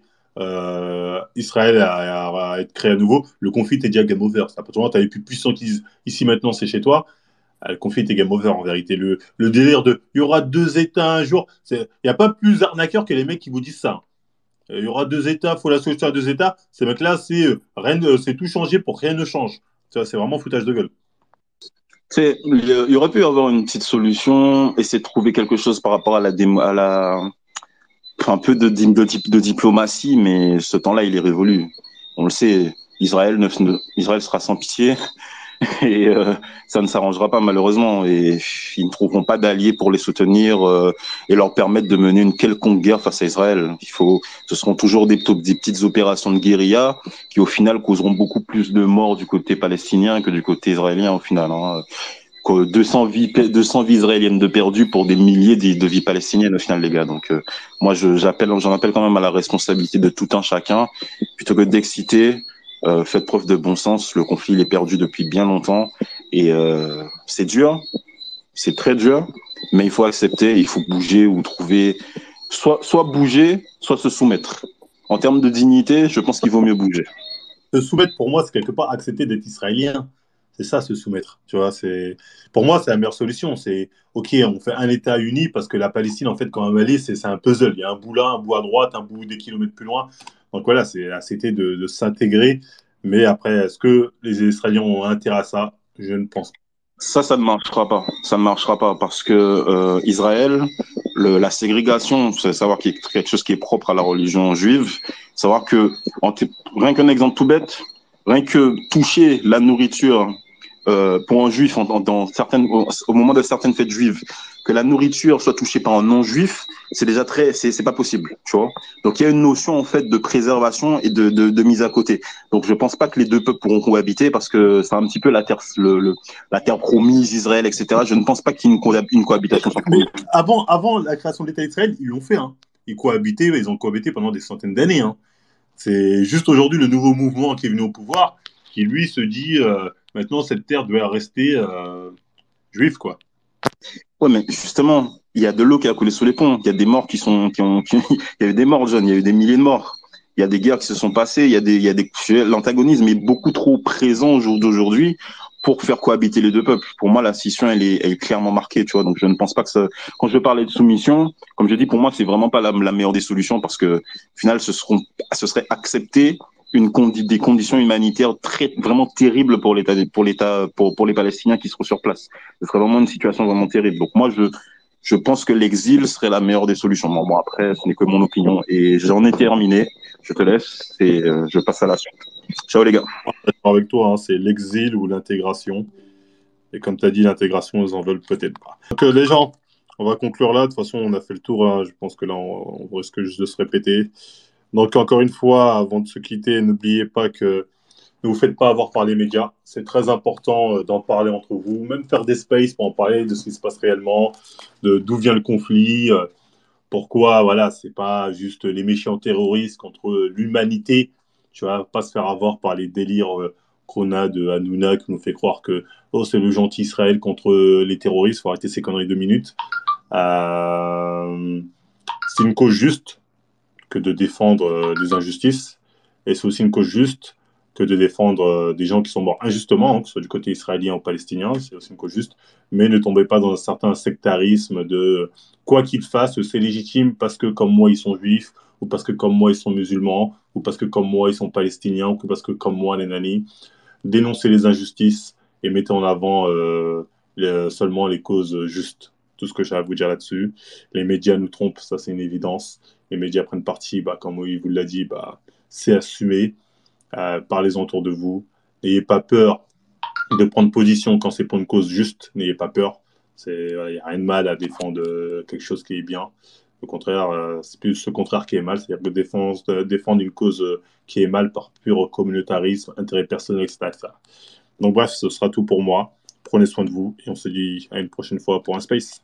Israël à être créé à nouveau, le conflit est déjà game over. À partir du moment où tu as les plus puissants qui disent ici maintenant c'est chez toi, le conflit est game over en vérité. Le délire de il y aura 2 États un jour, il n'y a pas plus arnaqueur que les mecs qui vous disent ça. Il y aura 2 États, il faut la solution à 2 États. Ces mecs-là, c'est tout changer pour que rien ne change. C'est vraiment foutage de gueule. Il y aurait pu y avoir une petite solution, essayer de trouver quelque chose par rapport à un peu de diplomatie, mais ce temps-là, il est révolu. On le sait, Israël sera sans pitié et ça ne s'arrangera pas malheureusement. Et ils ne trouveront pas d'alliés pour les soutenir et leur permettre de mener une quelconque guerre face à Israël. Ce seront toujours des petites opérations de guérilla qui, au final, causeront beaucoup plus de morts du côté palestinien que du côté israélien, au final. Hein. 200 vies israéliennes de perdues pour des milliers de vies palestiniennes, au final, les gars. Donc, moi, j'en appelle quand même à la responsabilité de tout un chacun. Plutôt que d'exciter, faites preuve de bon sens. Le conflit, il est perdu depuis bien longtemps. Et c'est dur. C'est très dur. Mais il faut accepter, il faut bouger ou trouver... Soit bouger, soit se soumettre. En termes de dignité, je pense qu'il vaut mieux bouger. Se soumettre, pour moi, c'est quelque part accepter d'être israélien. C'est ça, se soumettre. Tu vois, pour moi, c'est la meilleure solution. C'est, OK, on fait un État uni parce que la Palestine, en fait, quand elle est, c'est un puzzle. Il y a un bout là, un bout à droite, un bout des kilomètres plus loin. Donc voilà, c'était de s'intégrer. Mais après, est-ce que les Israéliens ont intérêt à ça? Je ne pense pas. Ça ne marchera pas. Ça ne marchera pas parce que Israël, la ségrégation, c'est savoir qu'il y a quelque chose qui est propre à la religion juive. Savoir que, rien qu'un exemple tout bête, rien que toucher la nourriture pour un juif au moment de certaines fêtes juives, que la nourriture soit touchée par un non-juif, c'est déjà c'est pas possible, tu vois. Donc il y a une notion en fait de préservation et de mise à côté. Donc je pense pas que les deux peuples pourront cohabiter parce que c'est un petit peu la terre promise, Israël, etc. Je ne pense pas qu'il y ait une cohabitation. Mais avant la création de l'État d'Israël, ils l'ont fait. Hein. Ils ont cohabité pendant des centaines d'années. Hein. C'est juste aujourd'hui le nouveau mouvement qui est venu au pouvoir qui, lui, se dit maintenant, cette terre doit rester juive, quoi. Ouais, mais justement, il y a de l'eau qui a coulé sous les ponts. Il y a des morts il y a eu des morts, John. Il y a eu des milliers de morts. Il y a des guerres qui se sont passées. L'antagonisme est beaucoup trop présent au jour d'aujourd'hui pour faire cohabiter les deux peuples. Pour moi, la scission, elle est clairement marquée, tu vois. Donc, je ne pense pas que ça... Quand je parlais de soumission, comme je dis, pour moi, c'est vraiment pas la meilleure des solutions parce que, au final, ce serait accepter des conditions humanitaires vraiment terribles pour les Palestiniens qui seront sur place. Ce serait vraiment une situation vraiment terrible. Donc, moi, je pense que l'exil serait la meilleure des solutions. Bon, après, ce n'est que mon opinion. Et j'en ai terminé. Je te laisse et je passe à la suite. Ciao, les gars. Avec toi, hein, c'est l'exil ou l'intégration. Et comme tu as dit, l'intégration, ils en veulent peut-être pas. Donc, les gens, on va conclure là. De toute façon, on a fait le tour. Hein. Je pense que là, on risque juste de se répéter. Donc, encore une fois, avant de se quitter, n'oubliez pas que ne vous faites pas avoir par les médias. C'est très important d'en parler entre vous, même faire des spaces pour en parler de ce qui se passe réellement, d'où vient le conflit, pourquoi, voilà, c'est pas juste les méchants terroristes contre l'humanité. Tu vas pas se faire avoir par les délires qu'on a de Hanouna qui nous fait croire que oh, c'est le gentil Israël contre les terroristes. Faut arrêter ces conneries 2 minutes. C'est une cause juste que de défendre des injustices. Et c'est aussi une cause juste que de défendre des gens qui sont morts injustement, hein, que ce soit du côté israélien ou palestinien. C'est aussi une cause juste. Mais ne tombez pas dans un certain sectarisme de quoi qu'ils fassent, c'est légitime parce que comme moi, ils sont juifs, ou parce que comme moi, ils sont musulmans, ou parce que comme moi, ils sont palestiniens, ou parce que comme moi, les nannis. Dénoncez les injustices et mettez en avant seulement les causes justes. Tout ce que j'ai à vous dire là-dessus. Les médias nous trompent, ça c'est une évidence. Les médias prennent parti, comme il vous l'a dit, c'est assumé. Parlez-en autour de vous. N'ayez pas peur de prendre position quand c'est pour une cause juste. N'ayez pas peur. Il n'y a rien de mal à défendre quelque chose qui est bien. Au contraire, c'est plus ce contraire qui est mal. C'est-à-dire que défendre une cause qui est mal par pur communautarisme, intérêt personnel, etc. Donc bref, ce sera tout pour moi. Prenez soin de vous et on se dit à une prochaine fois pour un space.